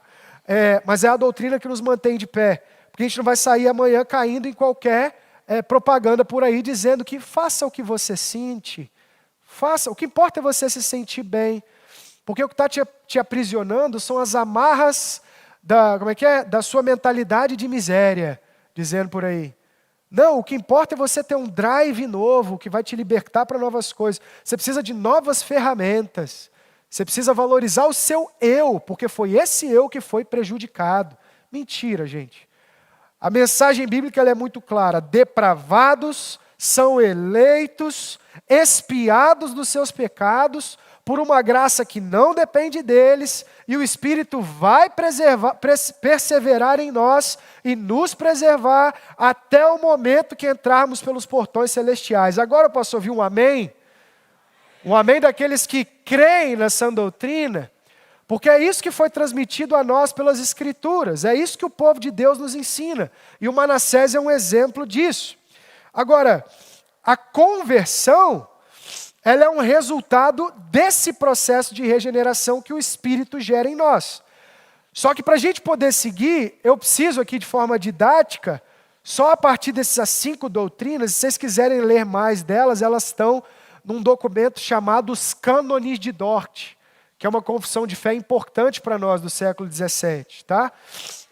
mas é a doutrina que nos mantém de pé. Porque a gente não vai sair amanhã caindo em qualquer propaganda por aí dizendo que faça o que você sente. Faça, o que importa é você se sentir bem. Porque o que está te aprisionando são as amarras da sua mentalidade de miséria, dizendo por aí. Não, o que importa é você ter um drive novo, que vai te libertar para novas coisas. Você precisa de novas ferramentas. Você precisa valorizar o seu eu, porque foi esse eu que foi prejudicado. Mentira, gente. A mensagem bíblica ela é muito clara: depravados são eleitos, expiados dos seus pecados, por uma graça que não depende deles, e o Espírito vai perseverar em nós e nos preservar até o momento que entrarmos pelos portões celestiais. Agora eu posso ouvir um amém? Um amém daqueles que creem na sã doutrina, porque é isso que foi transmitido a nós pelas Escrituras, é isso que o povo de Deus nos ensina, e o Manassés é um exemplo disso. Agora, a conversão, ela é um resultado desse processo de regeneração que o Espírito gera em nós. Só que para a gente poder seguir, eu preciso aqui de forma didática, só a partir dessas 5 doutrinas, se vocês quiserem ler mais delas, elas estão num documento chamado Os Cânones de Dort, que é uma confissão de fé importante para nós do século XVII. Tá?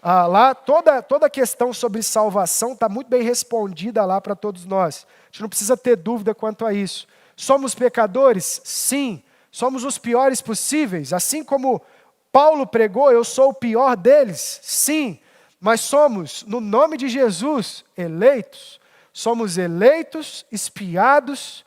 Lá toda a questão sobre salvação está muito bem respondida lá para todos nós. A gente não precisa ter dúvida quanto a isso. Somos pecadores? Sim. Somos os piores possíveis? Assim como Paulo pregou, eu sou o pior deles? Sim. Mas somos, no nome de Jesus, eleitos. Somos eleitos, espiados,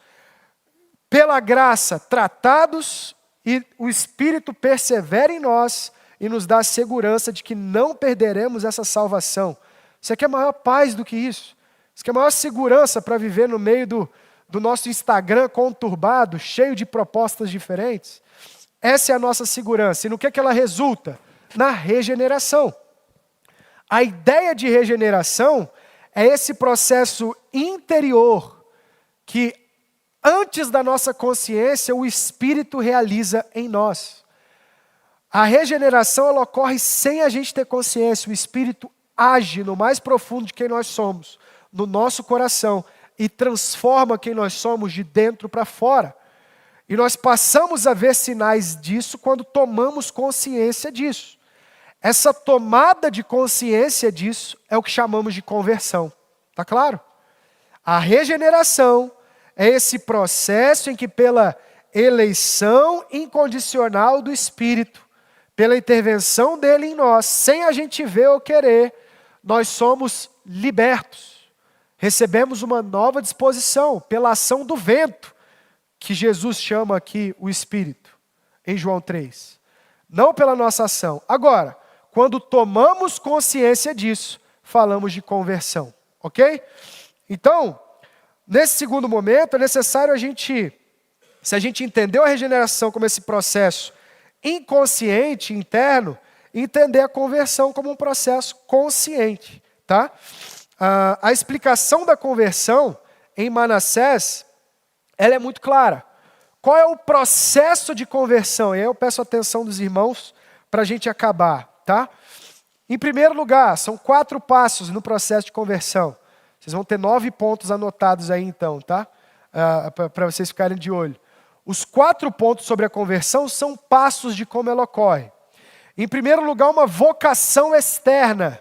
pela graça tratados, e o Espírito persevera em nós e nos dá a segurança de que não perderemos essa salvação. Isso aqui é maior paz do que isso. Isso aqui é maior segurança para viver no meio do nosso Instagram conturbado, cheio de propostas diferentes. Essa é a nossa segurança. E no que ela resulta? Na regeneração. A ideia de regeneração é esse processo interior que, antes da nossa consciência, o Espírito realiza em nós. A regeneração ela ocorre sem a gente ter consciência. O Espírito age no mais profundo de quem nós somos, no nosso coração, e transforma quem nós somos de dentro para fora. E nós passamos a ver sinais disso quando tomamos consciência disso. Essa tomada de consciência disso é o que chamamos de conversão. Está claro? A regeneração é esse processo em que, pela eleição incondicional do Espírito, pela intervenção dele em nós, sem a gente ver ou querer, nós somos libertos. Recebemos uma nova disposição pela ação do vento, que Jesus chama aqui o Espírito, em João 3. Não pela nossa ação. Agora, quando tomamos consciência disso, falamos de conversão. Ok? Então, nesse segundo momento, é necessário se a gente entendeu a regeneração como esse processo inconsciente, interno, entender a conversão como um processo consciente. Tá? A explicação da conversão em Manassés, ela é muito clara. Qual é o processo de conversão? E aí eu peço a atenção dos irmãos para a gente acabar. Tá? Em primeiro lugar, são 4 passos no processo de conversão. Vocês vão ter 9 pontos anotados aí então, tá? Para vocês ficarem de olho. Os 4 pontos sobre a conversão são passos de como ela ocorre. Em primeiro lugar, uma vocação externa.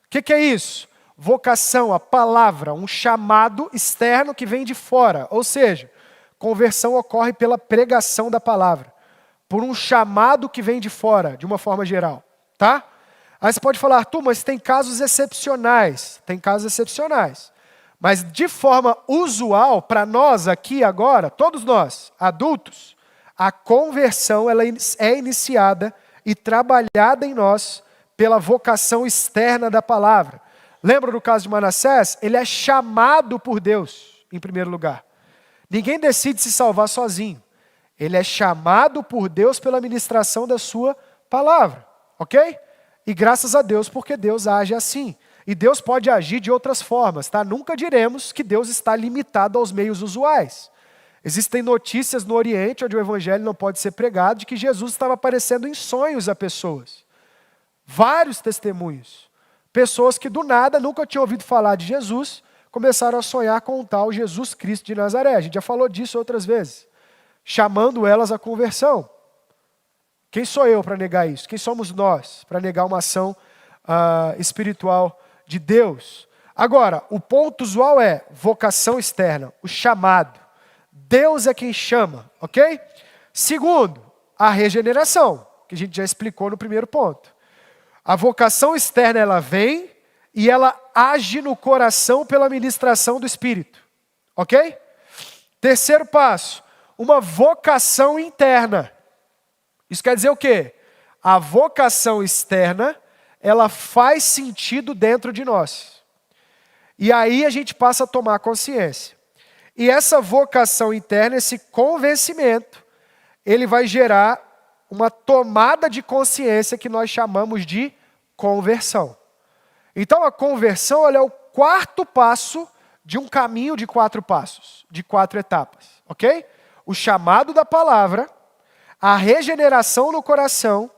O que é isso? Vocação, a palavra, um chamado externo que vem de fora. Ou seja, conversão ocorre pela pregação da palavra. Por um chamado que vem de fora, de uma forma geral. Tá? Aí você pode falar, Arthur, mas tem casos excepcionais. Tem casos excepcionais. Mas de forma usual, para nós aqui agora, todos nós, adultos, a conversão ela é iniciada e trabalhada em nós pela vocação externa da palavra. Lembra do caso de Manassés? Ele é chamado por Deus, em primeiro lugar. Ninguém decide se salvar sozinho. Ele é chamado por Deus pela ministração da sua palavra. Ok? E graças a Deus, porque Deus age assim. E Deus pode agir de outras formas, tá? Nunca diremos que Deus está limitado aos meios usuais. Existem notícias no Oriente, onde o Evangelho não pode ser pregado, de que Jesus estava aparecendo em sonhos a pessoas. Vários testemunhos. Pessoas que do nada nunca tinham ouvido falar de Jesus, começaram a sonhar com o tal Jesus Cristo de Nazaré. A gente já falou disso outras vezes. Chamando elas à conversão. Quem sou eu para negar isso? Quem somos nós para negar uma ação espiritual de Deus? Agora, o ponto usual é vocação externa, o chamado. Deus é quem chama, ok? Segundo, a regeneração, que a gente já explicou no primeiro ponto. A vocação externa, ela vem e ela age no coração pela ministração do Espírito, Ok? Terceiro passo, uma vocação interna. Isso quer dizer o quê? A vocação externa, ela faz sentido dentro de nós. E aí a gente passa a tomar consciência. E essa vocação interna, esse convencimento, ele vai gerar uma tomada de consciência que nós chamamos de conversão. Então a conversão ela é o quarto passo de um caminho de 4 passos, de 4 etapas, ok? O chamado da palavra, a regeneração no coração,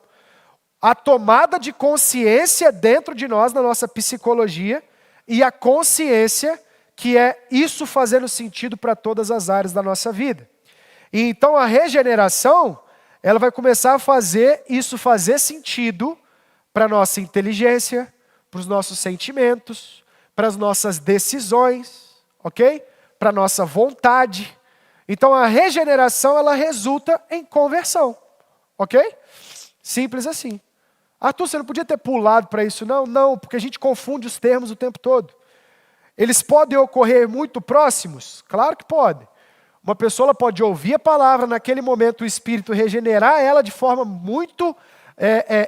a tomada de consciência dentro de nós, na nossa psicologia, e a consciência que é isso fazendo sentido para todas as áreas da nossa vida. E então a regeneração, ela vai começar a fazer isso fazer sentido para a nossa inteligência, para os nossos sentimentos, para as nossas decisões, ok? Para a nossa vontade. Então a regeneração, ela resulta em conversão, ok? Simples assim. Arthur, você não podia ter pulado para isso não? Não, porque a gente confunde os termos o tempo todo. Eles podem ocorrer muito próximos? Claro que pode. Uma pessoa ela pode ouvir a palavra, naquele momento o Espírito regenerar ela de forma muito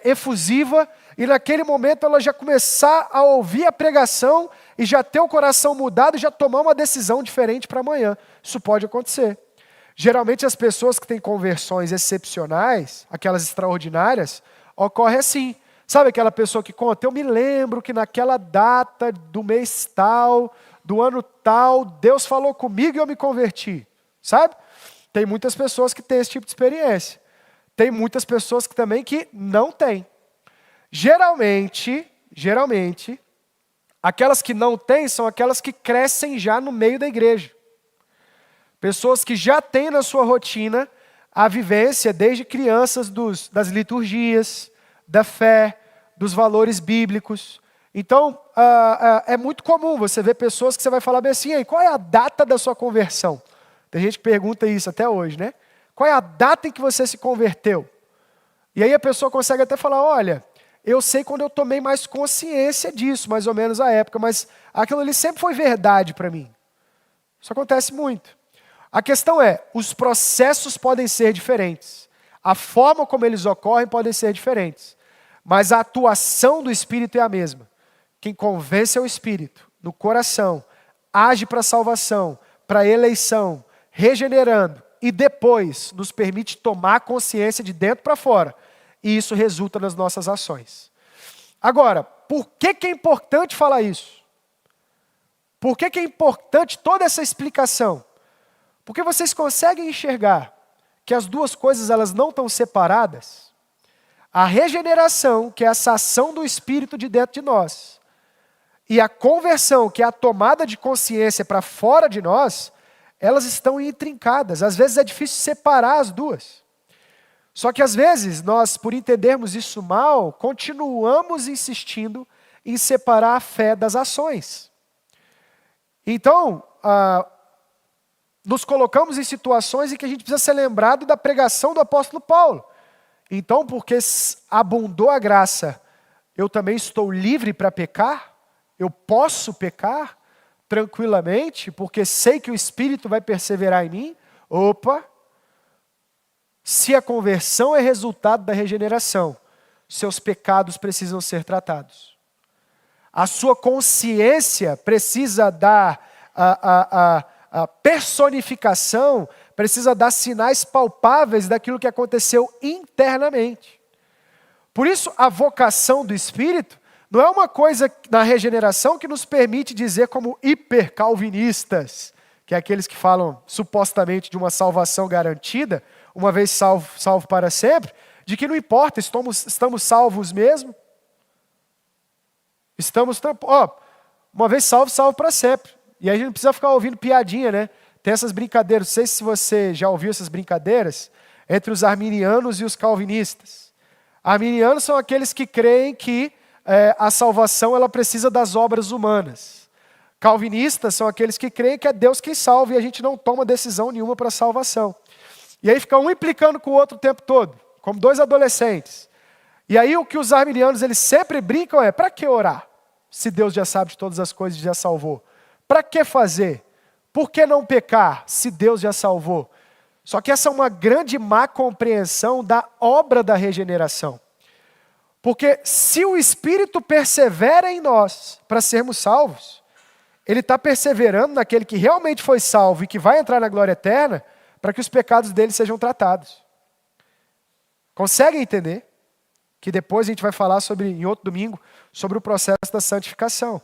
efusiva, e naquele momento ela já começar a ouvir a pregação e já ter o coração mudado e já tomar uma decisão diferente para amanhã. Isso pode acontecer. Geralmente as pessoas que têm conversões excepcionais, aquelas extraordinárias, ocorre assim. Sabe aquela pessoa que conta? Eu me lembro que naquela data do mês tal, do ano tal, Deus falou comigo e eu me converti. Sabe? Tem muitas pessoas que têm esse tipo de experiência. Tem muitas pessoas que também que não têm. Geralmente, aquelas que não têm são aquelas que crescem já no meio da igreja. Pessoas que já têm na sua rotina a vivência desde crianças das liturgias, da fé, dos valores bíblicos. Então, é muito comum você ver pessoas que você vai falar bem assim, aí, qual é a data da sua conversão? Tem gente que pergunta isso até hoje, né? Qual é a data em que você se converteu? E aí a pessoa consegue até falar, olha, eu sei quando eu tomei mais consciência disso, mais ou menos a época, mas aquilo ali sempre foi verdade para mim. Isso acontece muito. A questão é, os processos podem ser diferentes. A forma como eles ocorrem podem ser diferentes. Mas a atuação do Espírito é a mesma. Quem convence é o Espírito, no coração, age para a salvação, para a eleição, regenerando, e depois nos permite tomar consciência de dentro para fora. E isso resulta nas nossas ações. Agora, por que é importante falar isso? Por que é importante toda essa explicação? Porque vocês conseguem enxergar que as duas coisas elas não estão separadas. A regeneração, que é essa ação do Espírito de dentro de nós, e a conversão, que é a tomada de consciência para fora de nós, elas estão intrincadas. Às vezes é difícil separar as duas. Só que às vezes nós, por entendermos isso mal, continuamos insistindo em separar a fé das ações. Então, nos colocamos em situações em que a gente precisa ser lembrado da pregação do apóstolo Paulo. Então, porque abundou a graça, eu também estou livre para pecar? Eu posso pecar tranquilamente, porque sei que o Espírito vai perseverar em mim? Opa! Se a conversão é resultado da regeneração, seus pecados precisam ser tratados. A sua consciência precisa dar a personificação, precisa dar sinais palpáveis daquilo que aconteceu internamente. Por isso, a vocação do Espírito não é uma coisa na regeneração que nos permite dizer como hipercalvinistas, que é aqueles que falam supostamente de uma salvação garantida, uma vez salvo para sempre, de que não importa, estamos salvos mesmo. Uma vez salvo para sempre. E aí a gente não precisa ficar ouvindo piadinha, né? Tem essas brincadeiras, não sei se você já ouviu essas brincadeiras, entre os arminianos e os calvinistas. Arminianos são aqueles que creem que a salvação ela precisa das obras humanas. Calvinistas são aqueles que creem que é Deus quem salva e a gente não toma decisão nenhuma para a salvação. E aí fica um implicando com o outro o tempo todo, como dois adolescentes. E aí o que os arminianos eles sempre brincam para que orar? Se Deus já sabe de todas as coisas e já salvou. Para que fazer? Por que não pecar se Deus já salvou? Só que essa é uma grande má compreensão da obra da regeneração. Porque se o Espírito persevera em nós para sermos salvos, ele está perseverando naquele que realmente foi salvo e que vai entrar na glória eterna para que os pecados dele sejam tratados. Conseguem entender? Que depois a gente vai falar em outro domingo, sobre o processo da santificação.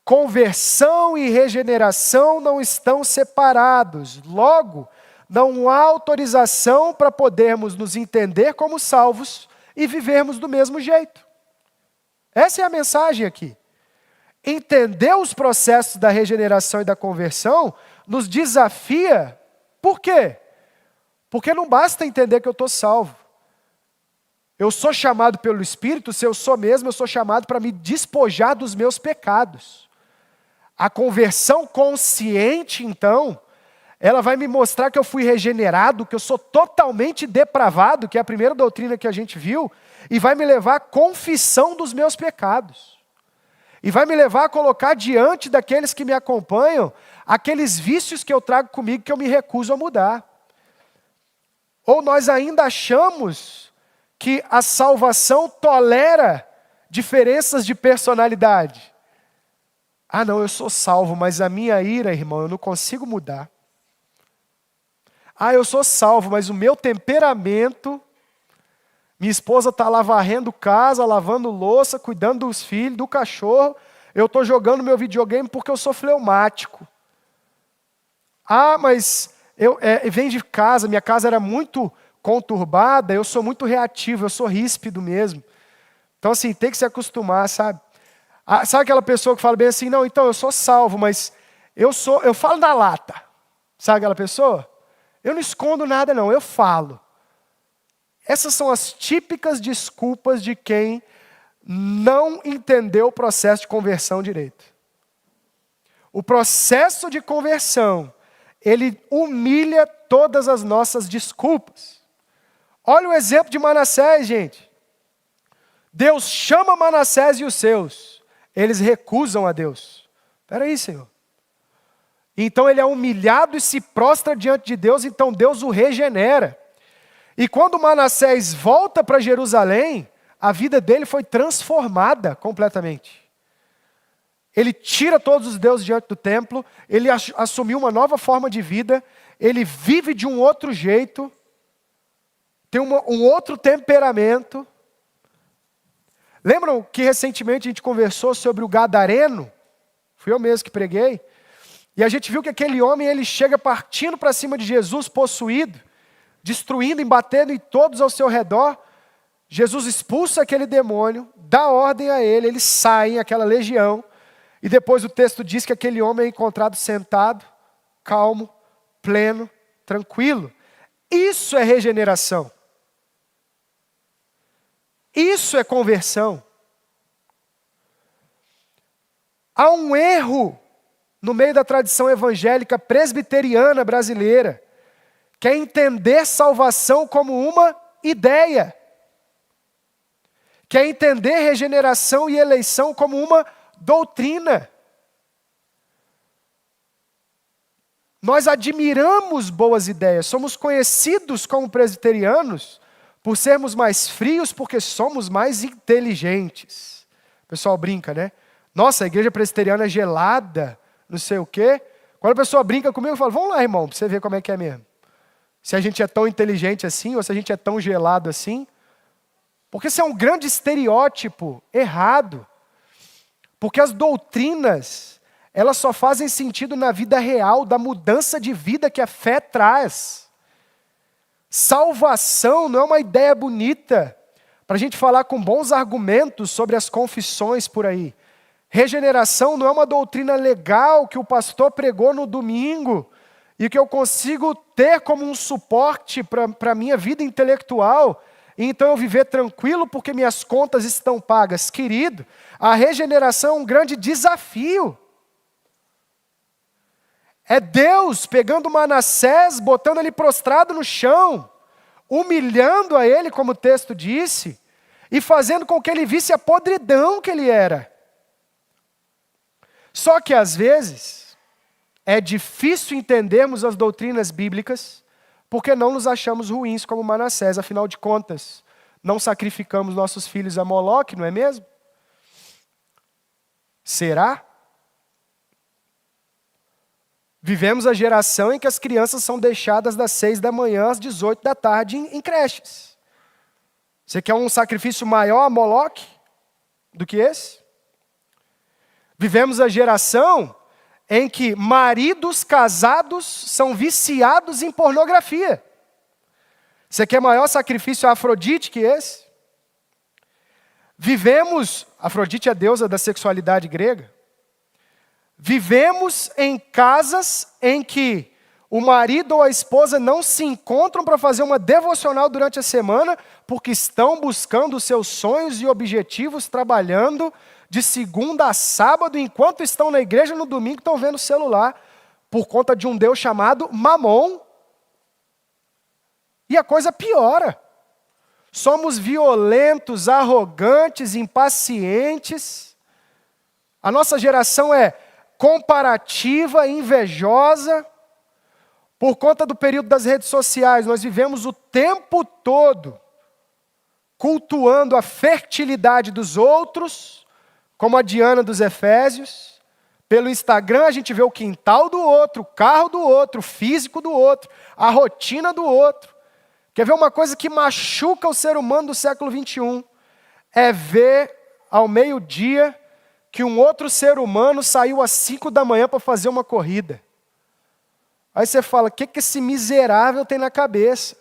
Conversão e regeneração não estão separados. Logo, não há autorização para podermos nos entender como salvos e vivermos do mesmo jeito. Essa é a mensagem aqui. Entender os processos da regeneração e da conversão nos desafia. Por quê? Porque não basta entender que eu estou salvo. Eu sou chamado pelo Espírito, se eu sou mesmo, eu sou chamado para me despojar dos meus pecados. A conversão consciente, então, ela vai me mostrar que eu fui regenerado, que eu sou totalmente depravado, que é a primeira doutrina que a gente viu, e vai me levar à confissão dos meus pecados. E vai me levar a colocar diante daqueles que me acompanham, aqueles vícios que eu trago comigo que eu me recuso a mudar. Ou nós ainda achamos que a salvação tolera diferenças de personalidade. Ah, não, eu sou salvo, mas a minha ira, irmão, eu não consigo mudar. Ah, eu sou salvo, mas o meu temperamento, minha esposa está lá varrendo casa, lavando louça, cuidando dos filhos, do cachorro, eu estou jogando meu videogame porque eu sou fleumático. Ah, mas vem de casa, minha casa era muito conturbada, eu sou muito reativo, eu sou ríspido mesmo. Então assim, tem que se acostumar, sabe? Sabe aquela pessoa que fala bem assim, não, então eu sou salvo, mas eu falo na lata. Sabe aquela pessoa? Eu não escondo nada não, eu falo. Essas são as típicas desculpas de quem não entendeu o processo de conversão direito. O processo de conversão, ele humilha todas as nossas desculpas. Olha o exemplo de Manassés, gente. Deus chama Manassés e os seus. Eles recusam a Deus. Espera aí, Senhor. Então ele é humilhado e se prostra diante de Deus, então Deus o regenera. E quando Manassés volta para Jerusalém, a vida dele foi transformada completamente. Ele tira todos os deuses diante do templo, ele assumiu uma nova forma de vida, ele vive de um outro jeito, tem um outro temperamento. Lembram que recentemente a gente conversou sobre o Gadareno? Fui eu mesmo que preguei. E a gente viu que aquele homem, ele chega partindo para cima de Jesus, possuído, destruindo e batendo em todos ao seu redor. Jesus expulsa aquele demônio, dá ordem a ele, eles saem, aquela legião. E depois o texto diz que aquele homem é encontrado sentado, calmo, pleno, tranquilo. Isso é regeneração. Isso é conversão. Há um erro no meio da tradição evangélica presbiteriana brasileira, que é entender salvação como uma ideia, que é entender regeneração e eleição como uma doutrina. Nós admiramos boas ideias, somos conhecidos como presbiterianos por sermos mais frios, porque somos mais inteligentes. O pessoal brinca, né? Nossa, a igreja presbiteriana é gelada, não sei o quê. Quando a pessoa brinca comigo, eu falo, vamos lá, irmão, para você ver como é que é mesmo. Se a gente é tão inteligente assim, ou se a gente é tão gelado assim. Porque isso é um grande estereótipo errado. Porque as doutrinas, elas só fazem sentido na vida real, da mudança de vida que a fé traz. Salvação não é uma ideia bonita para a gente falar com bons argumentos sobre as confissões por aí. Regeneração não é uma doutrina legal que o pastor pregou no domingo e que eu consigo ter como um suporte para a minha vida intelectual. E então eu viver tranquilo porque minhas contas estão pagas. Querido, a regeneração é um grande desafio. É Deus pegando Manassés, botando ele prostrado no chão, humilhando a ele, como o texto disse, e fazendo com que ele visse a podridão que ele era. Só que às vezes, é difícil entendermos as doutrinas bíblicas porque não nos achamos ruins como Manassés. Afinal de contas, não sacrificamos nossos filhos a Moloque, não é mesmo? Será? Vivemos a geração em que as crianças são deixadas das 6 da manhã às 18 da tarde em creches. Você quer um sacrifício maior a Moloque do que esse? Vivemos a geração em que maridos casados são viciados em pornografia. Você quer maior sacrifício a Afrodite que esse? Afrodite é a deusa da sexualidade grega. Vivemos em casas em que o marido ou a esposa não se encontram para fazer uma devocional durante a semana, porque estão buscando os seus sonhos e objetivos, trabalhando de segunda a sábado, enquanto estão na igreja no domingo, estão vendo o celular, por conta de um Deus chamado Mamon. E a coisa piora. Somos violentos, arrogantes, impacientes. A nossa geração é comparativa, invejosa. Por conta do período das redes sociais, nós vivemos o tempo todo cultuando a fertilidade dos outros, como a Diana dos Efésios. Pelo Instagram a gente vê o quintal do outro, o carro do outro, o físico do outro, a rotina do outro. Quer ver uma coisa que machuca o ser humano do século 21? É ver ao meio-dia que um outro ser humano saiu às 5 da manhã para fazer uma corrida. Aí você fala, o que esse miserável tem na cabeça?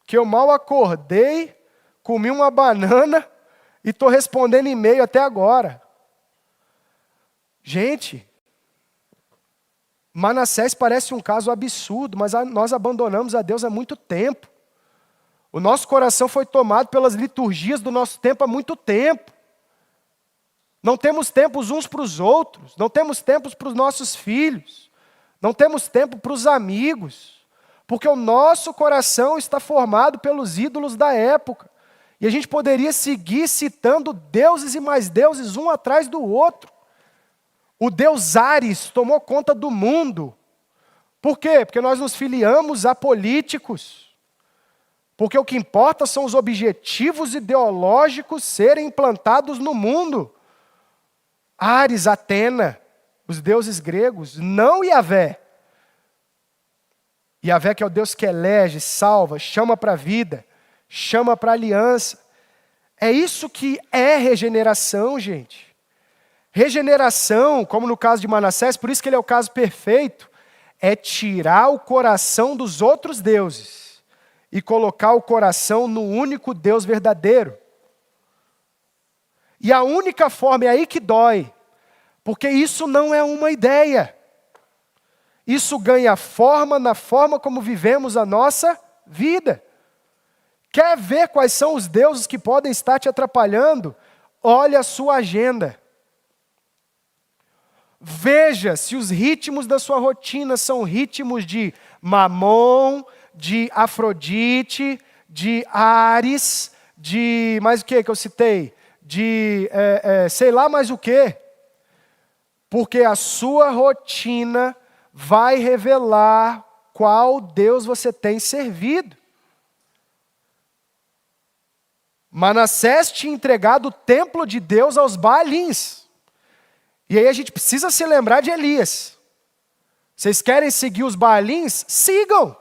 Que eu mal acordei, comi uma banana e estou respondendo e-mail até agora. Gente, Manassés parece um caso absurdo, mas nós abandonamos a Deus há muito tempo. O nosso coração foi tomado pelas liturgias do nosso tempo há muito tempo. Não temos tempos uns para os outros, não temos tempos para os nossos filhos, não temos tempo para os amigos, porque o nosso coração está formado pelos ídolos da época. E a gente poderia seguir citando deuses e mais deuses, um atrás do outro. O deus Ares tomou conta do mundo. Por quê? Porque nós nos filiamos a políticos. Porque o que importa são os objetivos ideológicos serem implantados no mundo. Ares, Atena, os deuses gregos, não Yahvé. Yahvé que é o Deus que elege, salva, chama para a vida, chama para a aliança. É isso que é regeneração, gente. Regeneração, como no caso de Manassés, por isso que ele é o caso perfeito, é tirar o coração dos outros deuses e colocar o coração no único Deus verdadeiro. E a única forma, é aí que dói, porque isso não é uma ideia. Isso ganha forma na forma como vivemos a nossa vida. Quer ver quais são os deuses que podem estar te atrapalhando? Olha a sua agenda. Veja se os ritmos da sua rotina são ritmos de Mamon, de Afrodite, de Ares, de mais o que eu citei? De sei lá mais o que. Porque a sua rotina vai revelar qual Deus você tem servido. Manassés tinha entregado o templo de Deus aos Baalins. E aí a gente precisa se lembrar de Elias. Vocês querem seguir os Baalins? Sigam.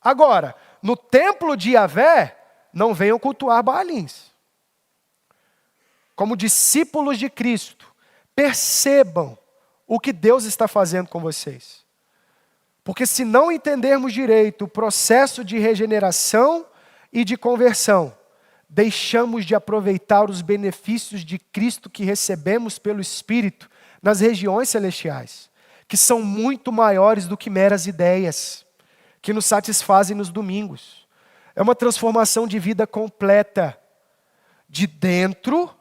Agora, no templo de Yahvé, não venham cultuar Baalins. Como discípulos de Cristo, percebam o que Deus está fazendo com vocês. Porque se não entendermos direito o processo de regeneração e de conversão, deixamos de aproveitar os benefícios de Cristo que recebemos pelo Espírito nas regiões celestiais, que são muito maiores do que meras ideias, que nos satisfazem nos domingos. É uma transformação de vida completa, de dentro,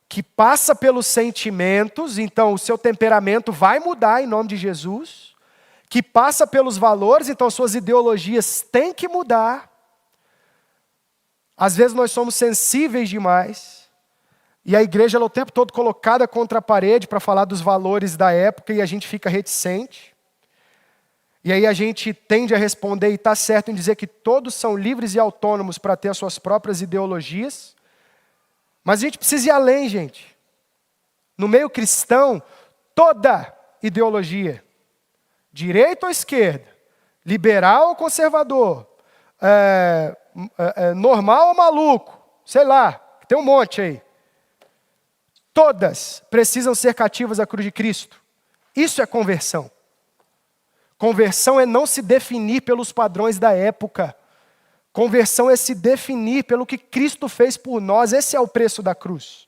que passa pelos sentimentos, então o seu temperamento vai mudar em nome de Jesus, que passa pelos valores, então suas ideologias têm que mudar. Às vezes nós somos sensíveis demais, E a igreja ela, o tempo todo colocada contra a parede para falar dos valores da época e a gente fica reticente. E aí a gente tende a responder e está certo em dizer que todos são livres e autônomos para ter as suas próprias ideologias. Mas a gente precisa ir além, gente. No meio cristão, toda ideologia, direita ou esquerda, liberal ou conservador, normal ou maluco, sei lá, tem um monte aí. Todas precisam ser cativas à cruz de Cristo. Isso é conversão. Conversão é não se definir pelos padrões da época. Conversão é se definir pelo que Cristo fez por nós. Esse é o preço da cruz.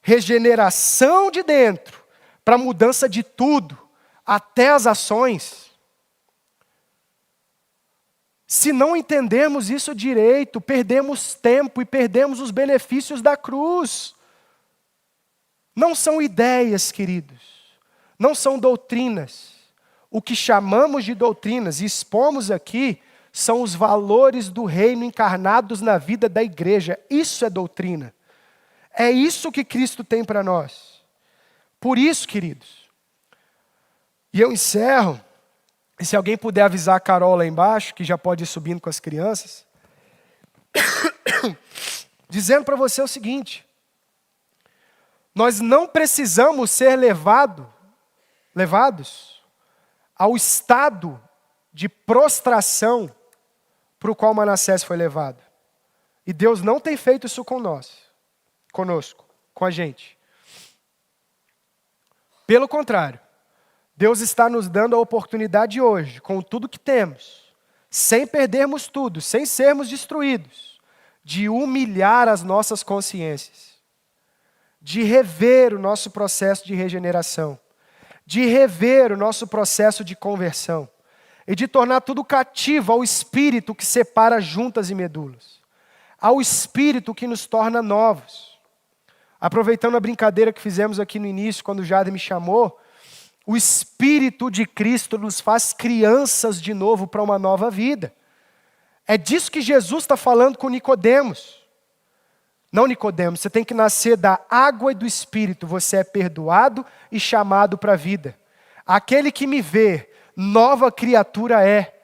Regeneração de dentro, para mudança de tudo, até as ações. Se não entendermos isso direito, perdemos tempo e perdemos os benefícios da cruz. Não são ideias, queridos. Não são doutrinas. O que chamamos de doutrinas e expomos aqui são os valores do reino encarnados na vida da igreja. Isso é doutrina. É isso que Cristo tem para nós. Por isso, queridos, e eu encerro, e se alguém puder avisar a Carol lá embaixo, que já pode ir subindo com as crianças, dizendo para você o seguinte: nós não precisamos ser levados ao estado de prostração para o qual Manassés foi levado. E Deus não tem feito isso conosco, com a gente. Pelo contrário, Deus está nos dando a oportunidade hoje, com tudo que temos, sem perdermos tudo, sem sermos destruídos, de humilhar as nossas consciências, de rever o nosso processo de regeneração, de rever o nosso processo de conversão e de tornar tudo cativo ao Espírito que separa juntas e medulas, ao Espírito que nos torna novos. Aproveitando a brincadeira que fizemos aqui no início, quando o Jader me chamou, o Espírito de Cristo nos faz crianças de novo para uma nova vida. É disso que Jesus está falando com Nicodemos. Não, Nicodemos, você tem que nascer da água e do Espírito. Você é perdoado e chamado para a vida. Aquele que me vê, nova criatura é.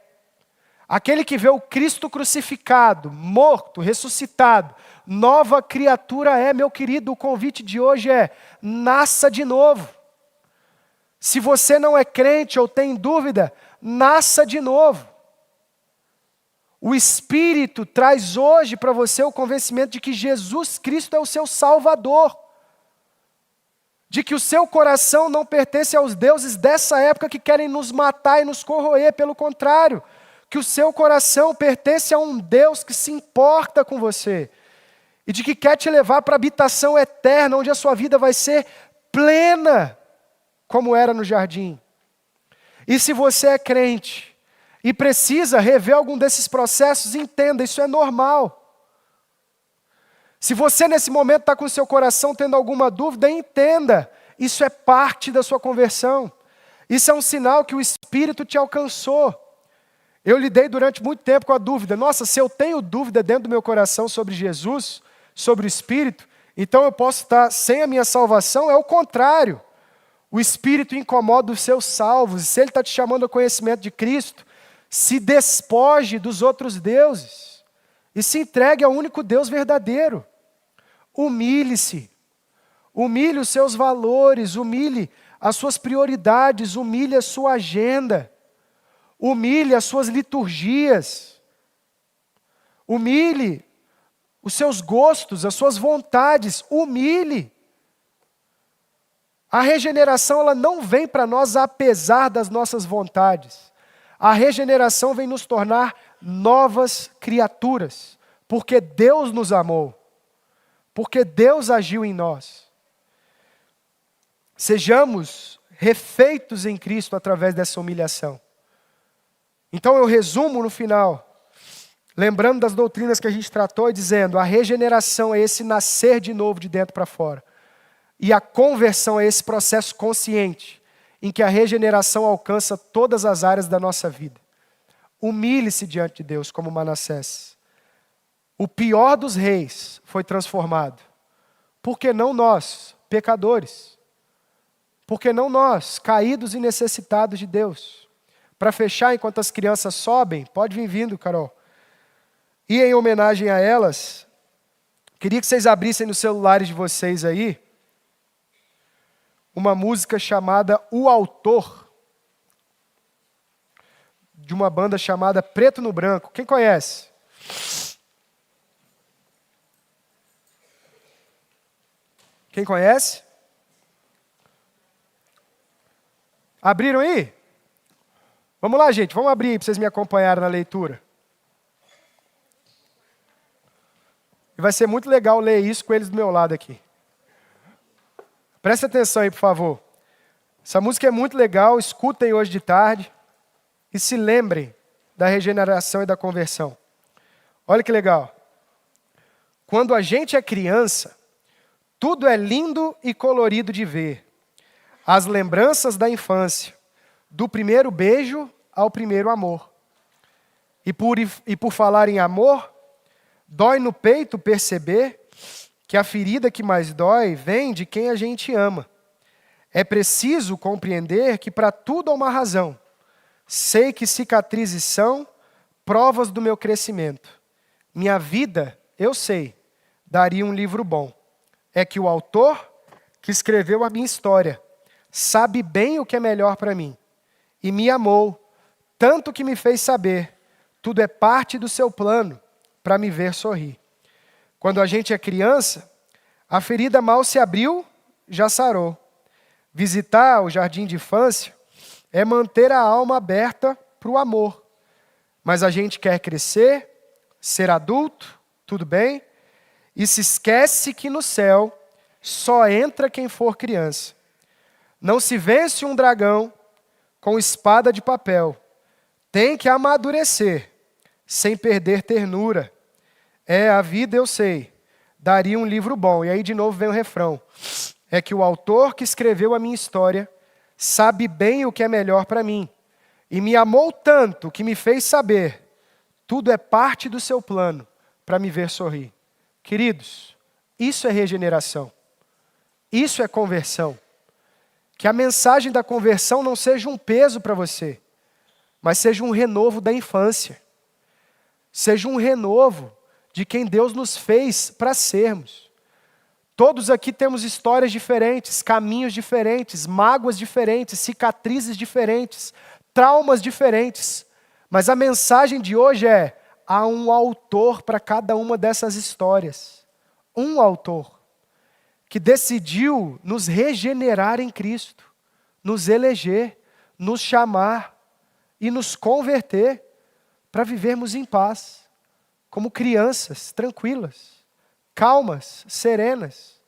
Aquele que vê o Cristo crucificado, morto, ressuscitado, nova criatura é. Meu querido, o convite de hoje é: nasça de novo. Se você não é crente ou tem dúvida, nasça de novo. O Espírito traz hoje para você o convencimento de que Jesus Cristo é o seu Salvador. De que o seu coração não pertence aos deuses dessa época que querem nos matar e nos corroer. Pelo contrário, que o seu coração pertence a um Deus que se importa com você. E de que quer te levar para a habitação eterna, onde a sua vida vai ser plena, como era no jardim. E se você é crente e precisa rever algum desses processos, entenda, isso é normal. Se você nesse momento está com o seu coração tendo alguma dúvida, entenda, isso é parte da sua conversão. Isso é um sinal que o Espírito te alcançou. Eu lidei durante muito tempo com a dúvida. Nossa, se eu tenho dúvida dentro do meu coração sobre Jesus, sobre o Espírito, então eu posso estar sem a minha salvação? É o contrário. O Espírito incomoda os seus salvos. E se Ele está te chamando ao conhecimento de Cristo, se despoje dos outros deuses e se entregue ao único Deus verdadeiro. Humilhe-se, humilhe os seus valores, humilhe as suas prioridades, humilhe a sua agenda, humilhe as suas liturgias, humilhe os seus gostos, as suas vontades, humilhe. A regeneração ela não vem para nós apesar das nossas vontades. A regeneração vem nos tornar novas criaturas, porque Deus nos amou, porque Deus agiu em nós. Sejamos refeitos em Cristo através dessa humilhação. Então eu resumo no final, lembrando das doutrinas que a gente tratou e dizendo: a regeneração é esse nascer de novo de dentro para fora. E a conversão é esse processo consciente, em que a regeneração alcança todas as áreas da nossa vida. Humilhe-se diante de Deus como Manassés. O pior dos reis foi transformado por que não nós, pecadores? Por que não nós, caídos e necessitados de Deus? Para fechar, enquanto as crianças sobem, pode vir vindo, Carol. E em homenagem a elas, queria que vocês abrissem nos celulares de vocês aí, uma música chamada O Autor, de uma banda chamada Preto no Branco. Quem conhece? Quem conhece? Abriram aí? Vamos lá, gente, vamos abrir para vocês me acompanharem na leitura. E vai ser muito legal ler isso com eles do meu lado aqui. Presta atenção aí, por favor. Essa música é muito legal, escutem hoje de tarde e se lembrem da regeneração e da conversão. Olha que legal. Quando a gente é criança, tudo é lindo e colorido de ver. As lembranças da infância, do primeiro beijo ao primeiro amor. E por falar em amor, dói no peito perceber que a ferida que mais dói vem de quem a gente ama. É preciso compreender que para tudo há uma razão. Sei que cicatrizes são provas do meu crescimento. Minha vida, eu sei, daria um livro bom. É que o autor que escreveu a minha história sabe bem o que é melhor para mim. E me amou, tanto que me fez saber. Tudo é parte do seu plano para me ver sorrir. Quando a gente é criança, a ferida mal se abriu, já sarou. Visitar o jardim de infância é manter a alma aberta para o amor. Mas a gente quer crescer, ser adulto, tudo bem, e se esquece que no céu só entra quem for criança. Não se vence um dragão com espada de papel. Tem que amadurecer, sem perder ternura. É, a vida eu sei, daria um livro bom. E aí de novo vem o refrão. É que o autor que escreveu a minha história sabe bem o que é melhor para mim. E me amou tanto que me fez saber. Tudo é parte do seu plano para me ver sorrir. Queridos, isso é regeneração. Isso é conversão. Que a mensagem da conversão não seja um peso para você, mas seja um renovo da infância. Seja um renovo de quem Deus nos fez para sermos. Todos aqui temos histórias diferentes, caminhos diferentes, mágoas diferentes, cicatrizes diferentes, traumas diferentes. Mas a mensagem de hoje é: há um autor para cada uma dessas histórias. Um autor que decidiu nos regenerar em Cristo, nos eleger, nos chamar e nos converter para vivermos em paz, como crianças tranquilas, calmas, serenas,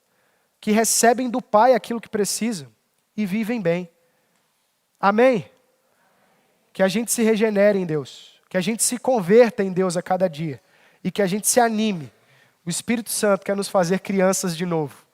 que recebem do Pai aquilo que precisam e vivem bem. Amém? Que a gente se regenere em Deus, que a gente se converta em Deus a cada dia e que a gente se anime. O Espírito Santo quer nos fazer crianças de novo.